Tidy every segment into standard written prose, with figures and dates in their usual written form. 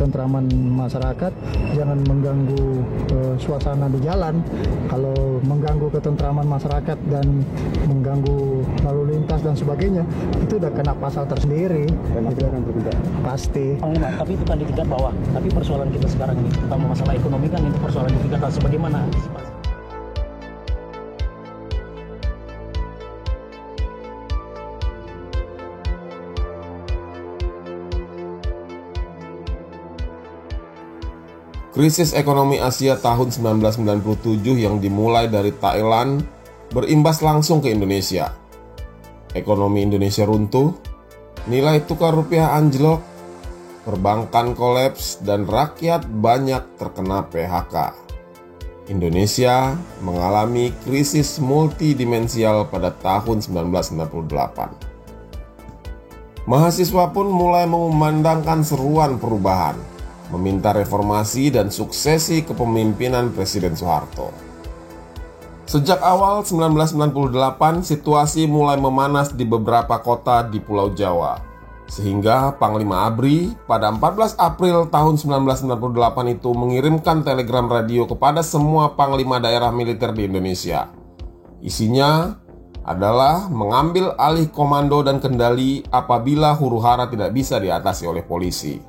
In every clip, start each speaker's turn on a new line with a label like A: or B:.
A: ketentraman masyarakat, jangan mengganggu suasana di jalan. Kalau mengganggu ketentraman masyarakat dan mengganggu lalu lintas dan sebagainya, itu udah kena pasal tersendiri.
B: Dan itu akan bertindak.
A: Pasti.
C: Panglima, tapi itu kan di tingkat bawah. Tapi persoalan kita sekarang ini, terutama masalah ekonomi kan itu persoalan di tingkat atas. Bagaimana antisipasi?
D: Krisis ekonomi Asia tahun 1997 yang dimulai dari Thailand berimbas langsung ke Indonesia. Ekonomi Indonesia runtuh, nilai tukar rupiah anjlok, perbankan kolaps, dan rakyat banyak terkena PHK. Indonesia mengalami krisis multidimensial pada tahun 1998. Mahasiswa pun mulai mengumandangkan seruan perubahan, meminta reformasi dan suksesi kepemimpinan Presiden Soeharto. Sejak awal 1998, situasi mulai memanas di beberapa kota di Pulau Jawa, sehingga Panglima ABRI pada 14 April tahun 1998 itu mengirimkan telegram radio kepada semua panglima daerah militer di Indonesia. Isinya adalah mengambil alih komando dan kendali apabila huru-hara tidak bisa diatasi oleh polisi.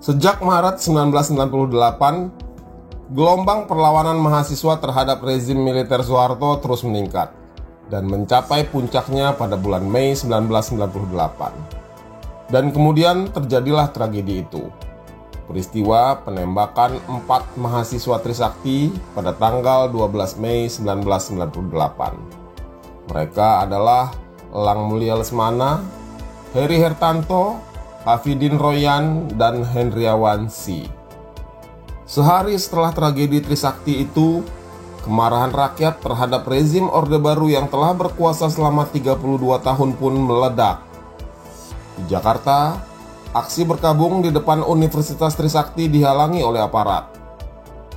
D: Sejak Maret 1998, gelombang perlawanan mahasiswa terhadap rezim militer Soeharto terus meningkat dan mencapai puncaknya pada bulan Mei 1998. Dan kemudian terjadilah tragedi itu. Peristiwa penembakan 4 mahasiswa Trisakti pada tanggal 12 Mei 1998. Mereka adalah Elang Mulia Lesmana, Heri Hertanto, Hafidin Royan, dan Hendriawan Si. Sehari setelah tragedi Trisakti itu, kemarahan rakyat terhadap rezim Orde Baru yang telah berkuasa selama 32 tahun pun meledak. Di Jakarta, aksi berkabung di depan Universitas Trisakti dihalangi oleh aparat.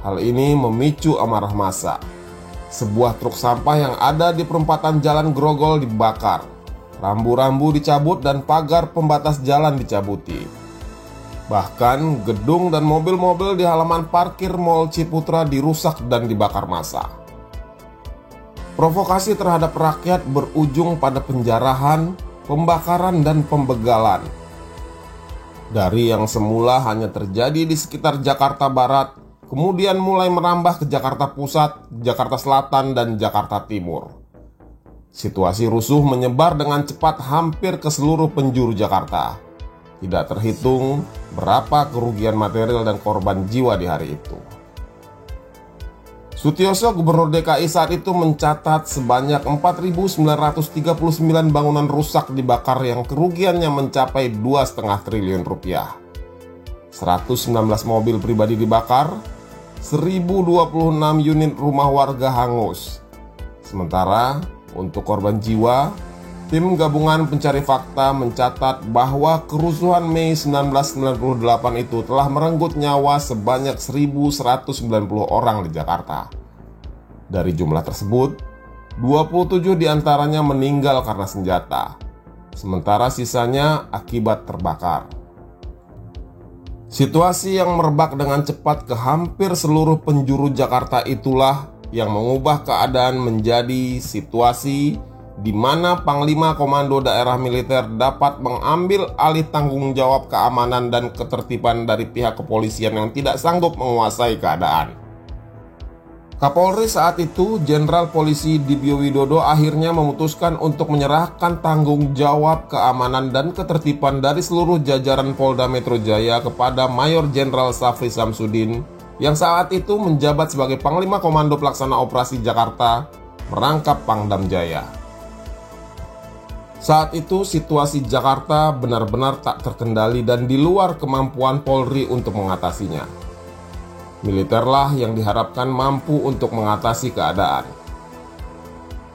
D: Hal ini memicu amarah massa. Sebuah truk sampah yang ada di perempatan Jalan Grogol dibakar. Rambu-rambu dicabut dan pagar pembatas jalan dicabuti. Bahkan gedung dan mobil-mobil di halaman parkir Mall Ciputra dirusak dan dibakar massa. Provokasi terhadap rakyat berujung pada penjarahan, pembakaran, dan pembegalan. Dari yang semula hanya terjadi di sekitar Jakarta Barat, kemudian mulai merambah ke Jakarta Pusat, Jakarta Selatan, dan Jakarta Timur. Situasi rusuh menyebar dengan cepat hampir ke seluruh penjuru Jakarta. Tidak terhitung berapa kerugian material dan korban jiwa di hari itu. Sutioso, Gubernur DKI saat itu, mencatat sebanyak 4.939 bangunan rusak dibakar yang kerugiannya mencapai 2,5 triliun rupiah. 119 mobil pribadi dibakar, 1.026 unit rumah warga hangus. Sementara untuk korban jiwa, tim gabungan pencari fakta mencatat bahwa kerusuhan Mei 1998 itu telah merenggut nyawa sebanyak 1.190 orang di Jakarta. Dari jumlah tersebut, 27 diantaranya meninggal karena senjata, sementara sisanya akibat terbakar. Situasi yang merebak dengan cepat ke hampir seluruh penjuru Jakarta itulah yang mengubah keadaan menjadi situasi di mana Panglima Komando Daerah Militer dapat mengambil alih tanggung jawab keamanan dan ketertiban dari pihak kepolisian yang tidak sanggup menguasai keadaan. Kapolri saat itu, Jenderal Polisi Dibyo Widodo, akhirnya memutuskan untuk menyerahkan tanggung jawab keamanan dan ketertiban dari seluruh jajaran Polda Metro Jaya kepada Mayor Jenderal Safri Samsudin yang saat itu menjabat sebagai Panglima Komando Pelaksana Operasi Jakarta merangkap Pangdam Jaya. Saat itu situasi Jakarta benar-benar tak terkendali dan di luar kemampuan Polri untuk mengatasinya. Militerlah yang diharapkan mampu untuk mengatasi keadaan.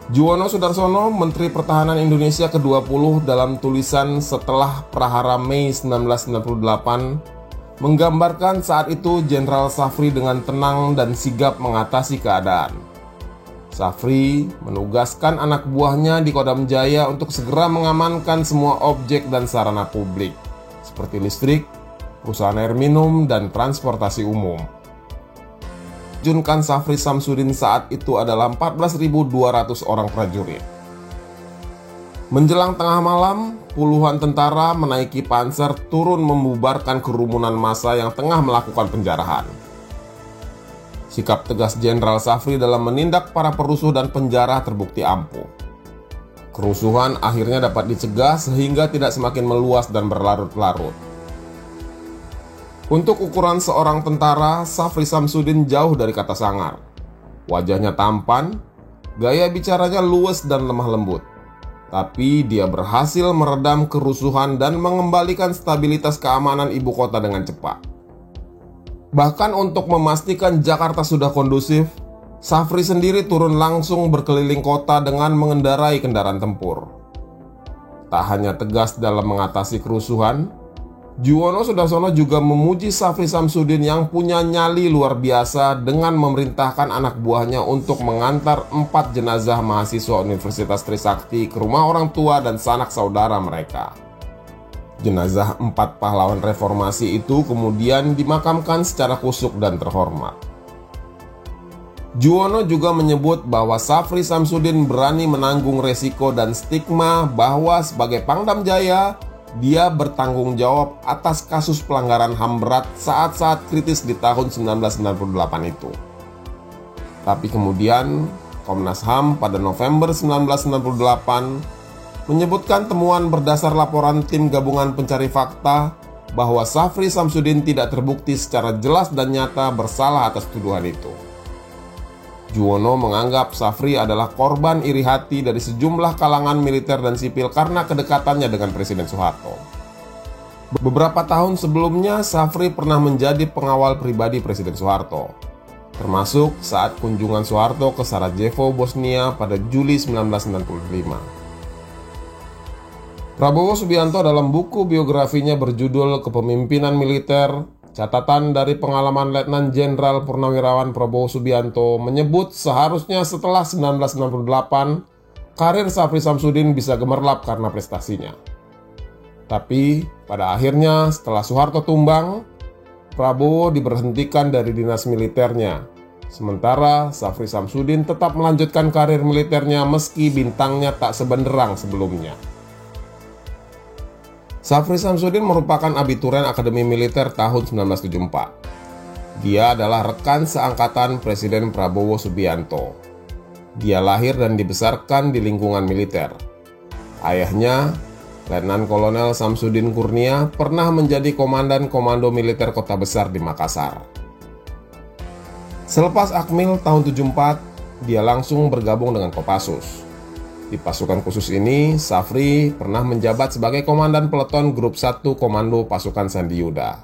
D: Juwono Sudarsono, Menteri Pertahanan Indonesia ke-20, dalam tulisan setelah Prahara Mei 1998 menggambarkan saat itu Jenderal Safri dengan tenang dan sigap mengatasi keadaan. Safri menugaskan anak buahnya di Kodam Jaya untuk segera mengamankan semua objek dan sarana publik, seperti listrik, perusahaan air minum, dan transportasi umum. Junkan Safri Samsudin saat itu adalah 14.200 orang prajurit. Menjelang tengah malam, puluhan tentara menaiki panser turun membubarkan kerumunan massa yang tengah melakukan penjarahan. Sikap tegas Jenderal Safri dalam menindak para perusuh dan penjara terbukti ampuh. Kerusuhan akhirnya dapat dicegah sehingga tidak semakin meluas dan berlarut-larut. Untuk ukuran seorang tentara, Safri Samsudin jauh dari kata sangar. Wajahnya tampan, gaya bicaranya luwes dan lemah lembut. Tapi dia berhasil meredam kerusuhan dan mengembalikan stabilitas keamanan ibu kota dengan cepat. Bahkan untuk memastikan Jakarta sudah kondusif, Safri sendiri turun langsung berkeliling kota dengan mengendarai kendaraan tempur. Tak hanya tegas dalam mengatasi kerusuhan, Juwono Sudarsono juga memuji Safri Samsudin yang punya nyali luar biasa dengan memerintahkan anak buahnya untuk mengantar 4 jenazah mahasiswa Universitas Trisakti ke rumah orang tua dan sanak saudara mereka. Jenazah 4 pahlawan reformasi itu kemudian dimakamkan secara kusuk dan terhormat. Juwono juga menyebut bahwa Safri Samsudin berani menanggung resiko dan stigma bahwa sebagai Pangdam Jaya, dia bertanggung jawab atas kasus pelanggaran HAM berat saat-saat kritis di tahun 1998 itu. Tapi kemudian Komnas HAM pada November 1998 menyebutkan temuan berdasar laporan tim gabungan pencari fakta bahwa Safri Samsudin tidak terbukti secara jelas dan nyata bersalah atas tuduhan itu. Juwono menganggap Safri adalah korban iri hati dari sejumlah kalangan militer dan sipil karena kedekatannya dengan Presiden Soeharto. Beberapa tahun sebelumnya, Safri pernah menjadi pengawal pribadi Presiden Soeharto, termasuk saat kunjungan Soeharto ke Sarajevo, Bosnia pada Juli 1995. Prabowo Subianto dalam buku biografinya berjudul Kepemimpinan Militer, catatan dari pengalaman Letnan Jenderal Purnawirawan Prabowo Subianto menyebut seharusnya setelah 1998, karir Safri Samsudin bisa gemerlap karena prestasinya. Tapi pada akhirnya setelah Soeharto tumbang, Prabowo diberhentikan dari dinas militernya. Sementara Safri Samsudin tetap melanjutkan karir militernya meski bintangnya tak sebenderang sebelumnya. Safri Samsudin merupakan abiturian Akademi Militer tahun 1974. Dia adalah rekan seangkatan Presiden Prabowo Subianto. Dia lahir dan dibesarkan di lingkungan militer. Ayahnya, Letnan Kolonel Samsudin Kurnia, pernah menjadi komandan Komando Militer Kota Besar di Makassar. Selepas Akmil tahun 74, dia langsung bergabung dengan Kopassus. Di pasukan khusus ini, Safri pernah menjabat sebagai Komandan Peleton Grup 1 Komando Pasukan Sandi Yuda.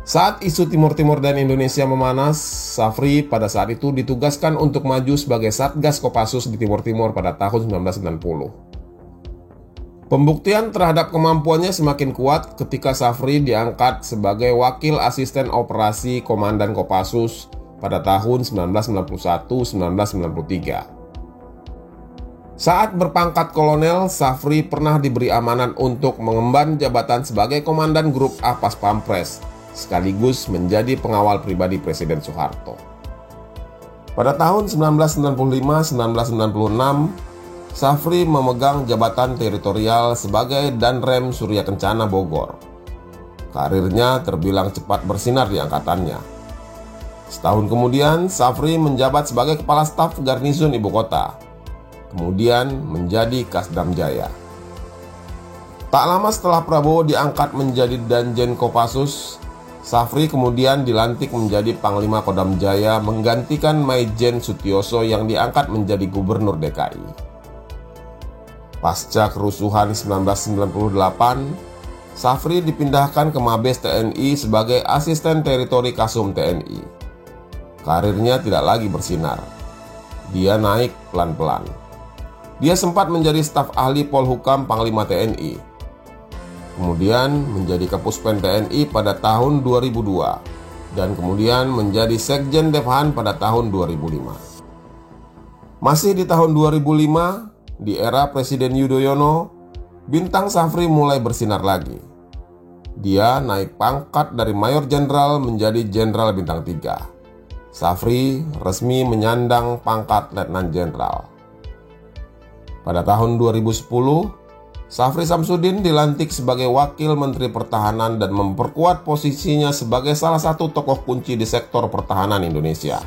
D: Saat isu Timur Timur dan Indonesia memanas, Safri pada saat itu ditugaskan untuk maju sebagai Satgas Kopassus di Timur Timur pada tahun 1990. Pembuktian terhadap kemampuannya semakin kuat ketika Safri diangkat sebagai Wakil Asisten Operasi Komandan Kopassus pada tahun 1991-1993. Saat berpangkat kolonel, Safri pernah diberi amanat untuk mengemban jabatan sebagai Komandan Grup A Pas Pampres, sekaligus menjadi pengawal pribadi Presiden Soeharto. Pada tahun 1995-1996, Safri memegang jabatan teritorial sebagai Danrem Surya Kencana Bogor. Karirnya terbilang cepat bersinar di angkatannya. Setahun kemudian, Safri menjabat sebagai Kepala Staf Garnizon Ibu Kota. Kemudian menjadi Kasdam Jaya. Tak lama setelah Prabowo diangkat menjadi Danjen Kopassus, Safri kemudian dilantik menjadi Panglima Kodam Jaya menggantikan Maijen Sutioso yang diangkat menjadi Gubernur DKI. Pasca kerusuhan 1998, Safri dipindahkan ke Mabes TNI sebagai Asisten Teritori Kasum TNI. Karirnya tidak lagi bersinar. Dia naik pelan-pelan. Dia sempat menjadi staf ahli Polhukam Panglima TNI. Kemudian menjadi Kapuspen TNI pada tahun 2002 dan kemudian menjadi Sekjen Devhan pada tahun 2005. Masih di tahun 2005, di era Presiden Yudhoyono, bintang Safri mulai bersinar lagi. Dia naik pangkat dari mayor jenderal menjadi jenderal bintang 3. Safri resmi menyandang pangkat letnan jenderal. Pada tahun 2010, Safri Samsudin dilantik sebagai Wakil Menteri Pertahanan dan memperkuat posisinya sebagai salah satu tokoh kunci di sektor pertahanan Indonesia.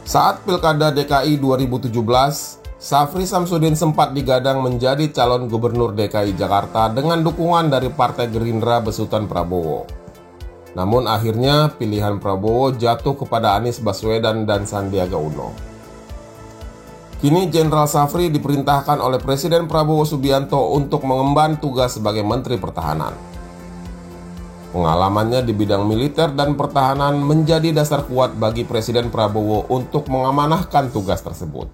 D: Saat Pilkada DKI 2017, Safri Samsudin sempat digadang menjadi calon gubernur DKI Jakarta dengan dukungan dari Partai Gerindra besutan Prabowo. Namun akhirnya pilihan Prabowo jatuh kepada Anies Baswedan dan Sandiaga Uno. Kini Jenderal Safri diperintahkan oleh Presiden Prabowo Subianto untuk mengemban tugas sebagai Menteri Pertahanan. Pengalamannya di bidang militer dan pertahanan menjadi dasar kuat bagi Presiden Prabowo untuk mengamanahkan tugas tersebut.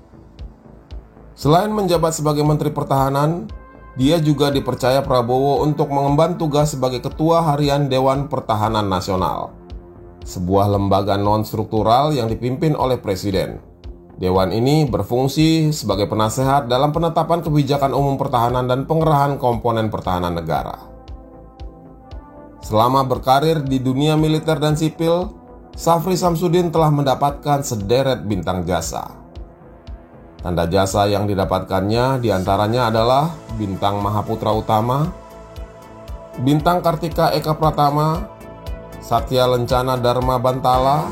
D: Selain menjabat sebagai Menteri Pertahanan, dia juga dipercaya Prabowo untuk mengemban tugas sebagai Ketua Harian Dewan Pertahanan Nasional, sebuah lembaga non-struktural yang dipimpin oleh Presiden. Dewan ini berfungsi sebagai penasehat dalam penetapan kebijakan umum pertahanan dan pengerahan komponen pertahanan negara. Selama berkarir di dunia militer dan sipil, Safri Samsudin telah mendapatkan sederet bintang jasa. Tanda jasa yang didapatkannya diantaranya adalah Bintang Mahaputra Utama, Bintang Kartika Eka Pratama, Satya Lencana Dharma Bantala,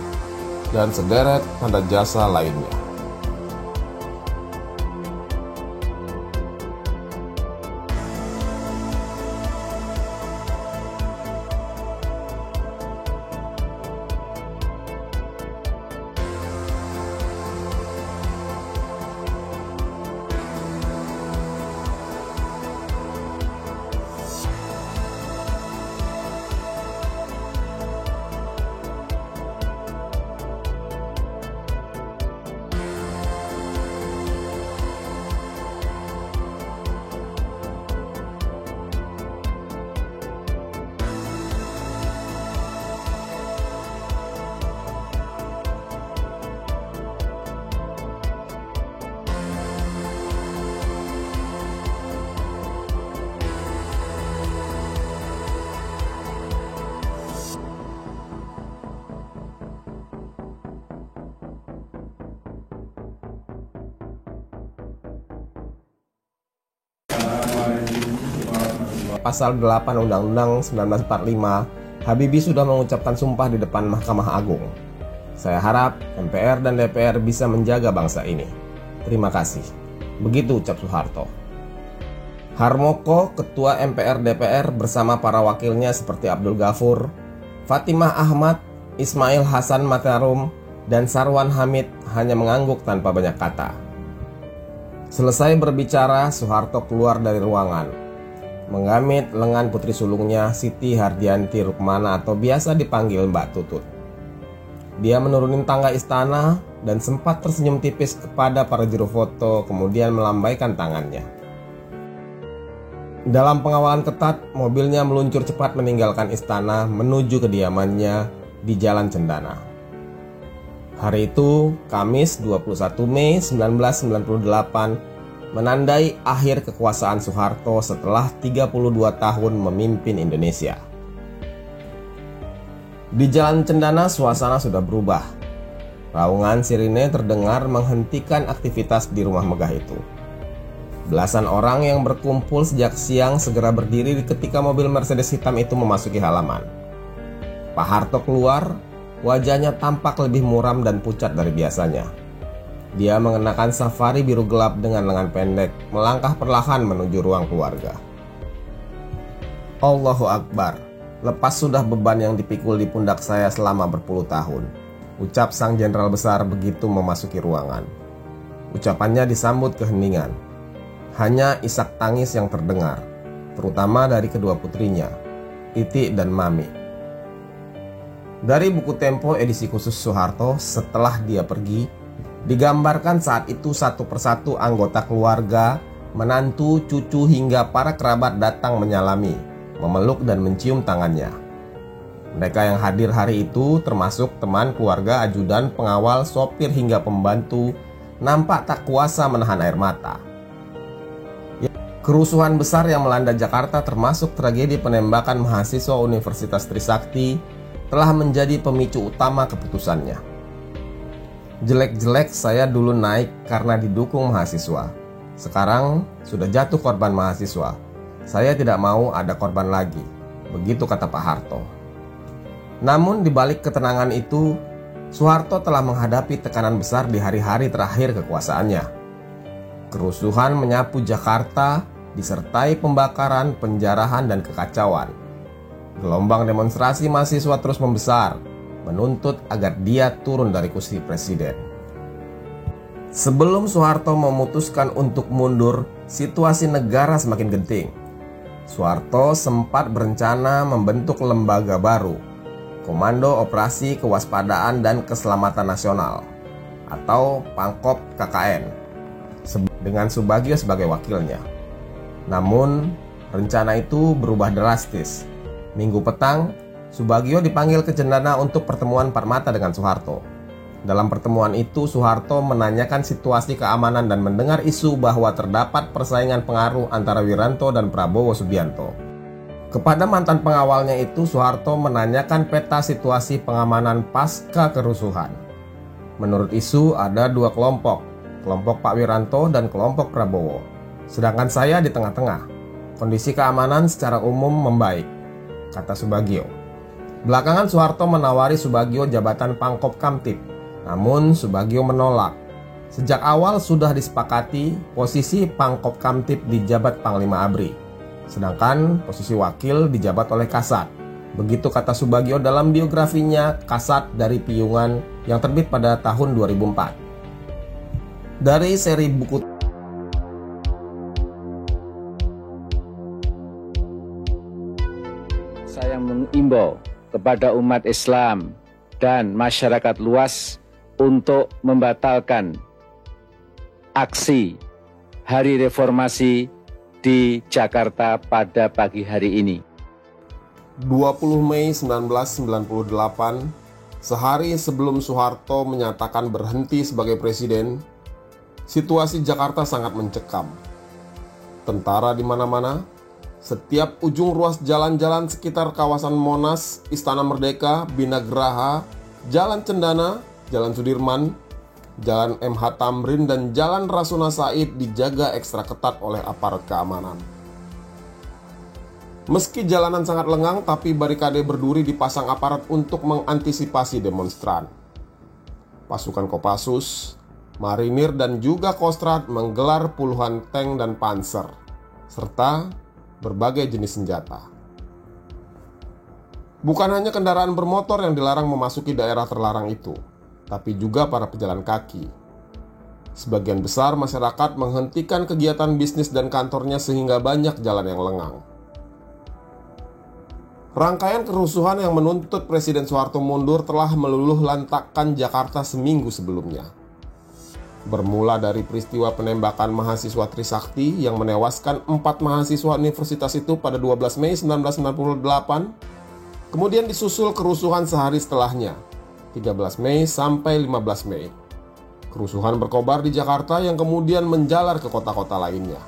D: dan sederet tanda jasa lainnya. Pasal 8 Undang-Undang 1945, Habibie sudah mengucapkan sumpah di depan Mahkamah Agung. Saya harap MPR dan DPR bisa menjaga bangsa ini. Terima kasih. Begitu ucap Soeharto. Harmoko, Ketua MPR DPR bersama para wakilnya seperti Abdul Ghafur, Fatimah Ahmad, Ismail Hasan Matarum, dan Sarwan Hamid hanya mengangguk tanpa banyak kata. Selesai berbicara, Soeharto keluar dari ruangan, menggamit lengan putri sulungnya Siti Hardianti Rukmana atau biasa dipanggil Mbak Tutut. Dia menurunin tangga istana dan sempat tersenyum tipis kepada para juru foto, kemudian melambaikan tangannya. Dalam pengawalan ketat, mobilnya meluncur cepat meninggalkan istana menuju kediamannya di Jalan Cendana. Hari itu, Kamis 21 Mei 1998, menandai akhir kekuasaan Soeharto setelah 32 tahun memimpin Indonesia. Di Jalan Cendana suasana sudah berubah. Raungan sirine terdengar menghentikan aktivitas di rumah megah itu. Belasan orang yang berkumpul sejak siang segera berdiri ketika mobil Mercedes hitam itu memasuki halaman. Pak Harto keluar, wajahnya tampak lebih muram dan pucat dari biasanya. Dia mengenakan safari biru gelap dengan lengan pendek, melangkah perlahan menuju ruang keluarga. Allahu Akbar, lepas sudah beban yang dipikul di pundak saya selama berpuluh tahun, ucap sang jenderal besar begitu memasuki ruangan. Ucapannya disambut keheningan. Hanya isak tangis yang terdengar, terutama dari kedua putrinya, Titi dan Mami. Dari buku Tempo edisi khusus Soeharto setelah dia pergi, digambarkan saat itu satu persatu anggota keluarga, menantu, cucu hingga para kerabat datang menyalami, memeluk dan mencium tangannya. Mereka yang hadir hari itu termasuk teman keluarga, ajudan, pengawal, sopir hingga pembantu, nampak tak kuasa menahan air mata. Kerusuhan besar yang melanda Jakarta termasuk tragedi penembakan mahasiswa Universitas Trisakti telah menjadi pemicu utama keputusannya. Jelek-jelek saya dulu naik karena didukung mahasiswa. Sekarang sudah jatuh korban mahasiswa. Saya tidak mau ada korban lagi. Begitu kata Pak Harto. Namun di balik ketenangan itu, Soeharto telah menghadapi tekanan besar di hari-hari terakhir kekuasaannya. Kerusuhan menyapu Jakarta disertai pembakaran, penjarahan, dan kekacauan. Gelombang demonstrasi mahasiswa terus membesar, menuntut agar dia turun dari kursi presiden. Sebelum Soeharto memutuskan untuk mundur, situasi negara semakin genting. Soeharto sempat berencana membentuk lembaga baru, Komando Operasi Kewaspadaan dan Keselamatan Nasional atau Pangkop KKN, dengan Subagio sebagai wakilnya. Namun, rencana itu berubah drastis. Minggu petang, Subagio dipanggil ke Cendana untuk pertemuan empat mata dengan Soeharto. Dalam pertemuan itu, Soeharto menanyakan situasi keamanan dan mendengar isu bahwa terdapat persaingan pengaruh antara Wiranto dan Prabowo Subianto. Kepada mantan pengawalnya itu, Soeharto menanyakan peta situasi pengamanan pasca kerusuhan. Menurut isu, ada dua kelompok Pak Wiranto dan kelompok Prabowo. Sedangkan saya di tengah-tengah. Kondisi keamanan secara umum membaik, kata Subagio. Belakangan Soeharto menawari Subagio jabatan Pangkop Kamtib, namun Subagio menolak. Sejak awal sudah disepakati posisi Pangkop Kamtib dijabat Panglima ABRI, sedangkan posisi wakil dijabat oleh Kasat. Begitu kata Subagio dalam biografinya Kasat dari Piyungan yang terbit pada tahun 2004. Dari seri buku
B: saya mengimbau kepada umat Islam dan masyarakat luas untuk membatalkan aksi Hari Reformasi di Jakarta pada pagi hari ini.
D: 20 Mei 1998, sehari sebelum Soeharto menyatakan berhenti sebagai presiden, situasi Jakarta sangat mencekam. Tentara di mana-mana, setiap ujung ruas jalan-jalan sekitar kawasan Monas, Istana Merdeka, Bina Geraha, Jalan Cendana, Jalan Sudirman, Jalan MH Tamrin, dan Jalan Rasuna Said dijaga ekstra ketat oleh aparat keamanan. Meski jalanan sangat lengang, tapi barikade berduri dipasang aparat untuk mengantisipasi demonstran. Pasukan Kopassus, Marinir, dan juga Kostrad menggelar puluhan tank dan panser, serta berbagai jenis senjata. Bukan hanya kendaraan bermotor yang dilarang memasuki daerah terlarang itu, tapi juga para pejalan kaki. Sebagian besar masyarakat menghentikan kegiatan bisnis dan kantornya sehingga banyak jalan yang lengang. Rangkaian kerusuhan yang menuntut Presiden Soeharto mundur telah meluluh lantakkan Jakarta seminggu sebelumnya. Bermula dari peristiwa penembakan mahasiswa Trisakti yang menewaskan 4 mahasiswa universitas itu pada 12 Mei 1998, kemudian disusul kerusuhan sehari setelahnya, 13 Mei sampai 15 Mei. Kerusuhan berkobar di Jakarta yang kemudian menjalar ke kota-kota lainnya.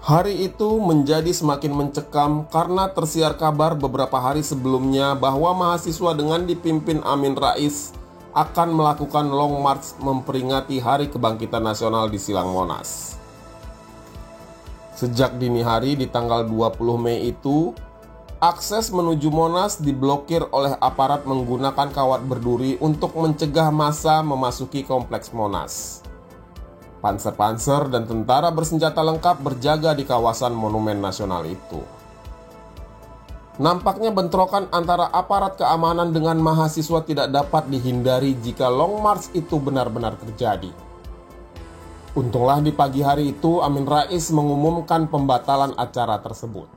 D: Hari itu menjadi semakin mencekam karena tersiar kabar beberapa hari sebelumnya bahwa mahasiswa dengan dipimpin Amin Rais akan melakukan long march memperingati Hari Kebangkitan Nasional di Silang Monas. Sejak dini hari di tanggal 20 Mei itu, akses menuju Monas diblokir oleh aparat menggunakan kawat berduri untuk mencegah massa memasuki kompleks Monas. Panser-panser dan tentara bersenjata lengkap berjaga di kawasan Monumen Nasional itu. Nampaknya bentrokan antara aparat keamanan dengan mahasiswa tidak dapat dihindari jika long march itu benar-benar terjadi. Untunglah di pagi hari itu Amin Rais mengumumkan pembatalan acara tersebut.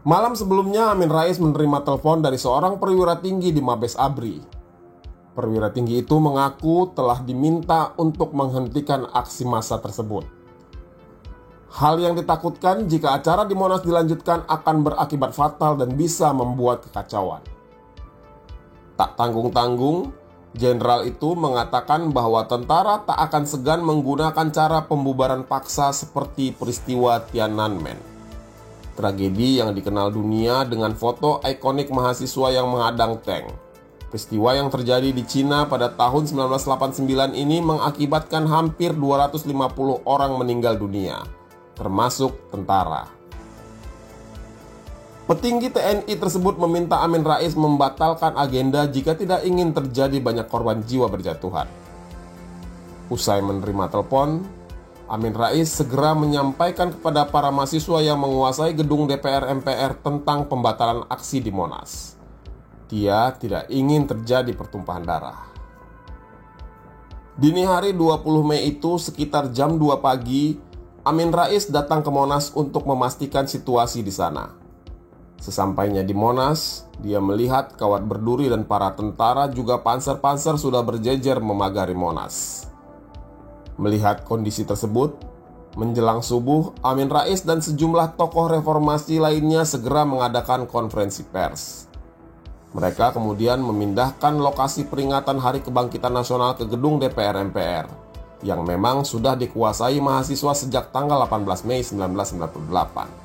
D: Malam sebelumnya Amin Rais menerima telepon dari seorang perwira tinggi di Mabes ABRI. Perwira tinggi itu mengaku telah diminta untuk menghentikan aksi massa tersebut. Hal yang ditakutkan jika acara di Monas dilanjutkan akan berakibat fatal dan bisa membuat kekacauan. Tak tanggung-tanggung, Jenderal itu mengatakan bahwa tentara tak akan segan menggunakan cara pembubaran paksa seperti peristiwa Tiananmen. Tragedi yang dikenal dunia dengan foto ikonik mahasiswa yang menghadang tank. Peristiwa yang terjadi di Cina pada tahun 1989 ini mengakibatkan hampir 250 orang meninggal dunia, termasuk tentara. Petinggi TNI tersebut meminta Amin Rais membatalkan agenda jika tidak ingin terjadi banyak korban jiwa berjatuhan. Usai menerima telepon, Amin Rais segera menyampaikan kepada para mahasiswa yang menguasai gedung DPR MPR tentang pembatalan aksi di Monas. Dia tidak ingin terjadi pertumpahan darah. Dini hari 20 Mei itu sekitar jam 2 pagi, Amin Rais datang ke Monas untuk memastikan situasi di sana. Sesampainya di Monas, dia melihat kawat berduri dan para tentara juga panser-panser sudah berjejer memagari Monas. Melihat kondisi tersebut, menjelang subuh, Amin Rais dan sejumlah tokoh reformasi lainnya segera mengadakan konferensi pers. Mereka kemudian memindahkan lokasi peringatan Hari Kebangkitan Nasional ke gedung DPR MPR, yang memang sudah dikuasai mahasiswa sejak tanggal 18 Mei 1998.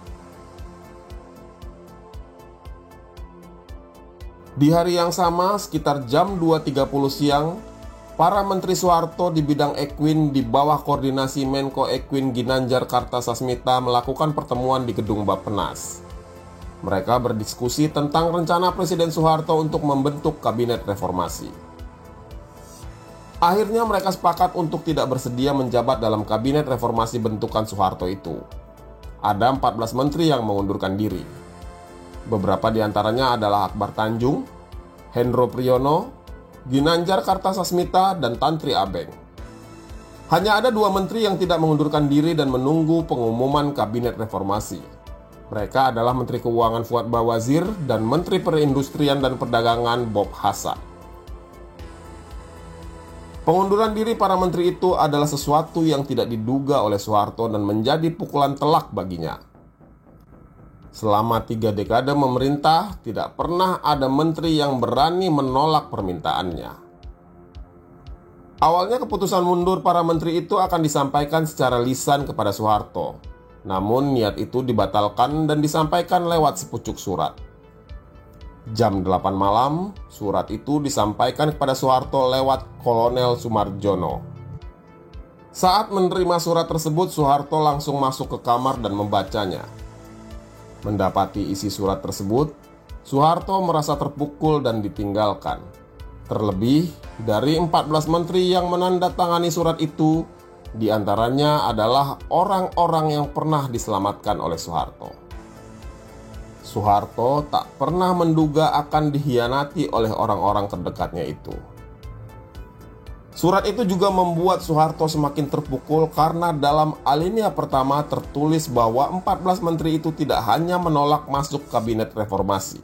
D: Di hari yang sama, sekitar jam 2.30 siang, para Menteri Soeharto di bidang Equin di bawah koordinasi Menko Equin Ginanjar Kartasasmita melakukan pertemuan di gedung Bappenas. Mereka berdiskusi tentang rencana Presiden Soeharto untuk membentuk kabinet reformasi. Akhirnya mereka sepakat untuk tidak bersedia menjabat dalam kabinet reformasi bentukan Soeharto itu. Ada 14 menteri yang mengundurkan diri. Beberapa di antaranya adalah Akbar Tanjung, Hendro Priyono, Ginanjar Kartasasmita, dan Tantri Abeng. Hanya ada 2 menteri yang tidak mengundurkan diri dan menunggu pengumuman kabinet reformasi. Mereka adalah Menteri Keuangan Fuad Bawazir dan Menteri Perindustrian dan Perdagangan Bob Hasan. Pengunduran diri para menteri itu adalah sesuatu yang tidak diduga oleh Soeharto dan menjadi pukulan telak baginya. Selama 3 dekade memerintah, tidak pernah ada menteri yang berani menolak permintaannya. Awalnya keputusan mundur para menteri itu akan disampaikan secara lisan kepada Soeharto. Namun niat itu dibatalkan dan disampaikan lewat sepucuk surat. Jam 8 malam, surat itu disampaikan kepada Soeharto lewat Kolonel Sumarjono. Saat menerima surat tersebut, Soeharto langsung masuk ke kamar dan membacanya. Mendapati isi surat tersebut, Soeharto merasa terpukul dan ditinggalkan. Terlebih, dari 14 menteri yang menandatangani surat itu, di antaranya adalah orang-orang yang pernah diselamatkan oleh Soeharto. Soeharto tak pernah menduga akan dikhianati oleh orang-orang terdekatnya itu. Surat itu juga membuat Soeharto semakin terpukul karena dalam alinea pertama tertulis bahwa 14 menteri itu tidak hanya menolak masuk kabinet reformasi.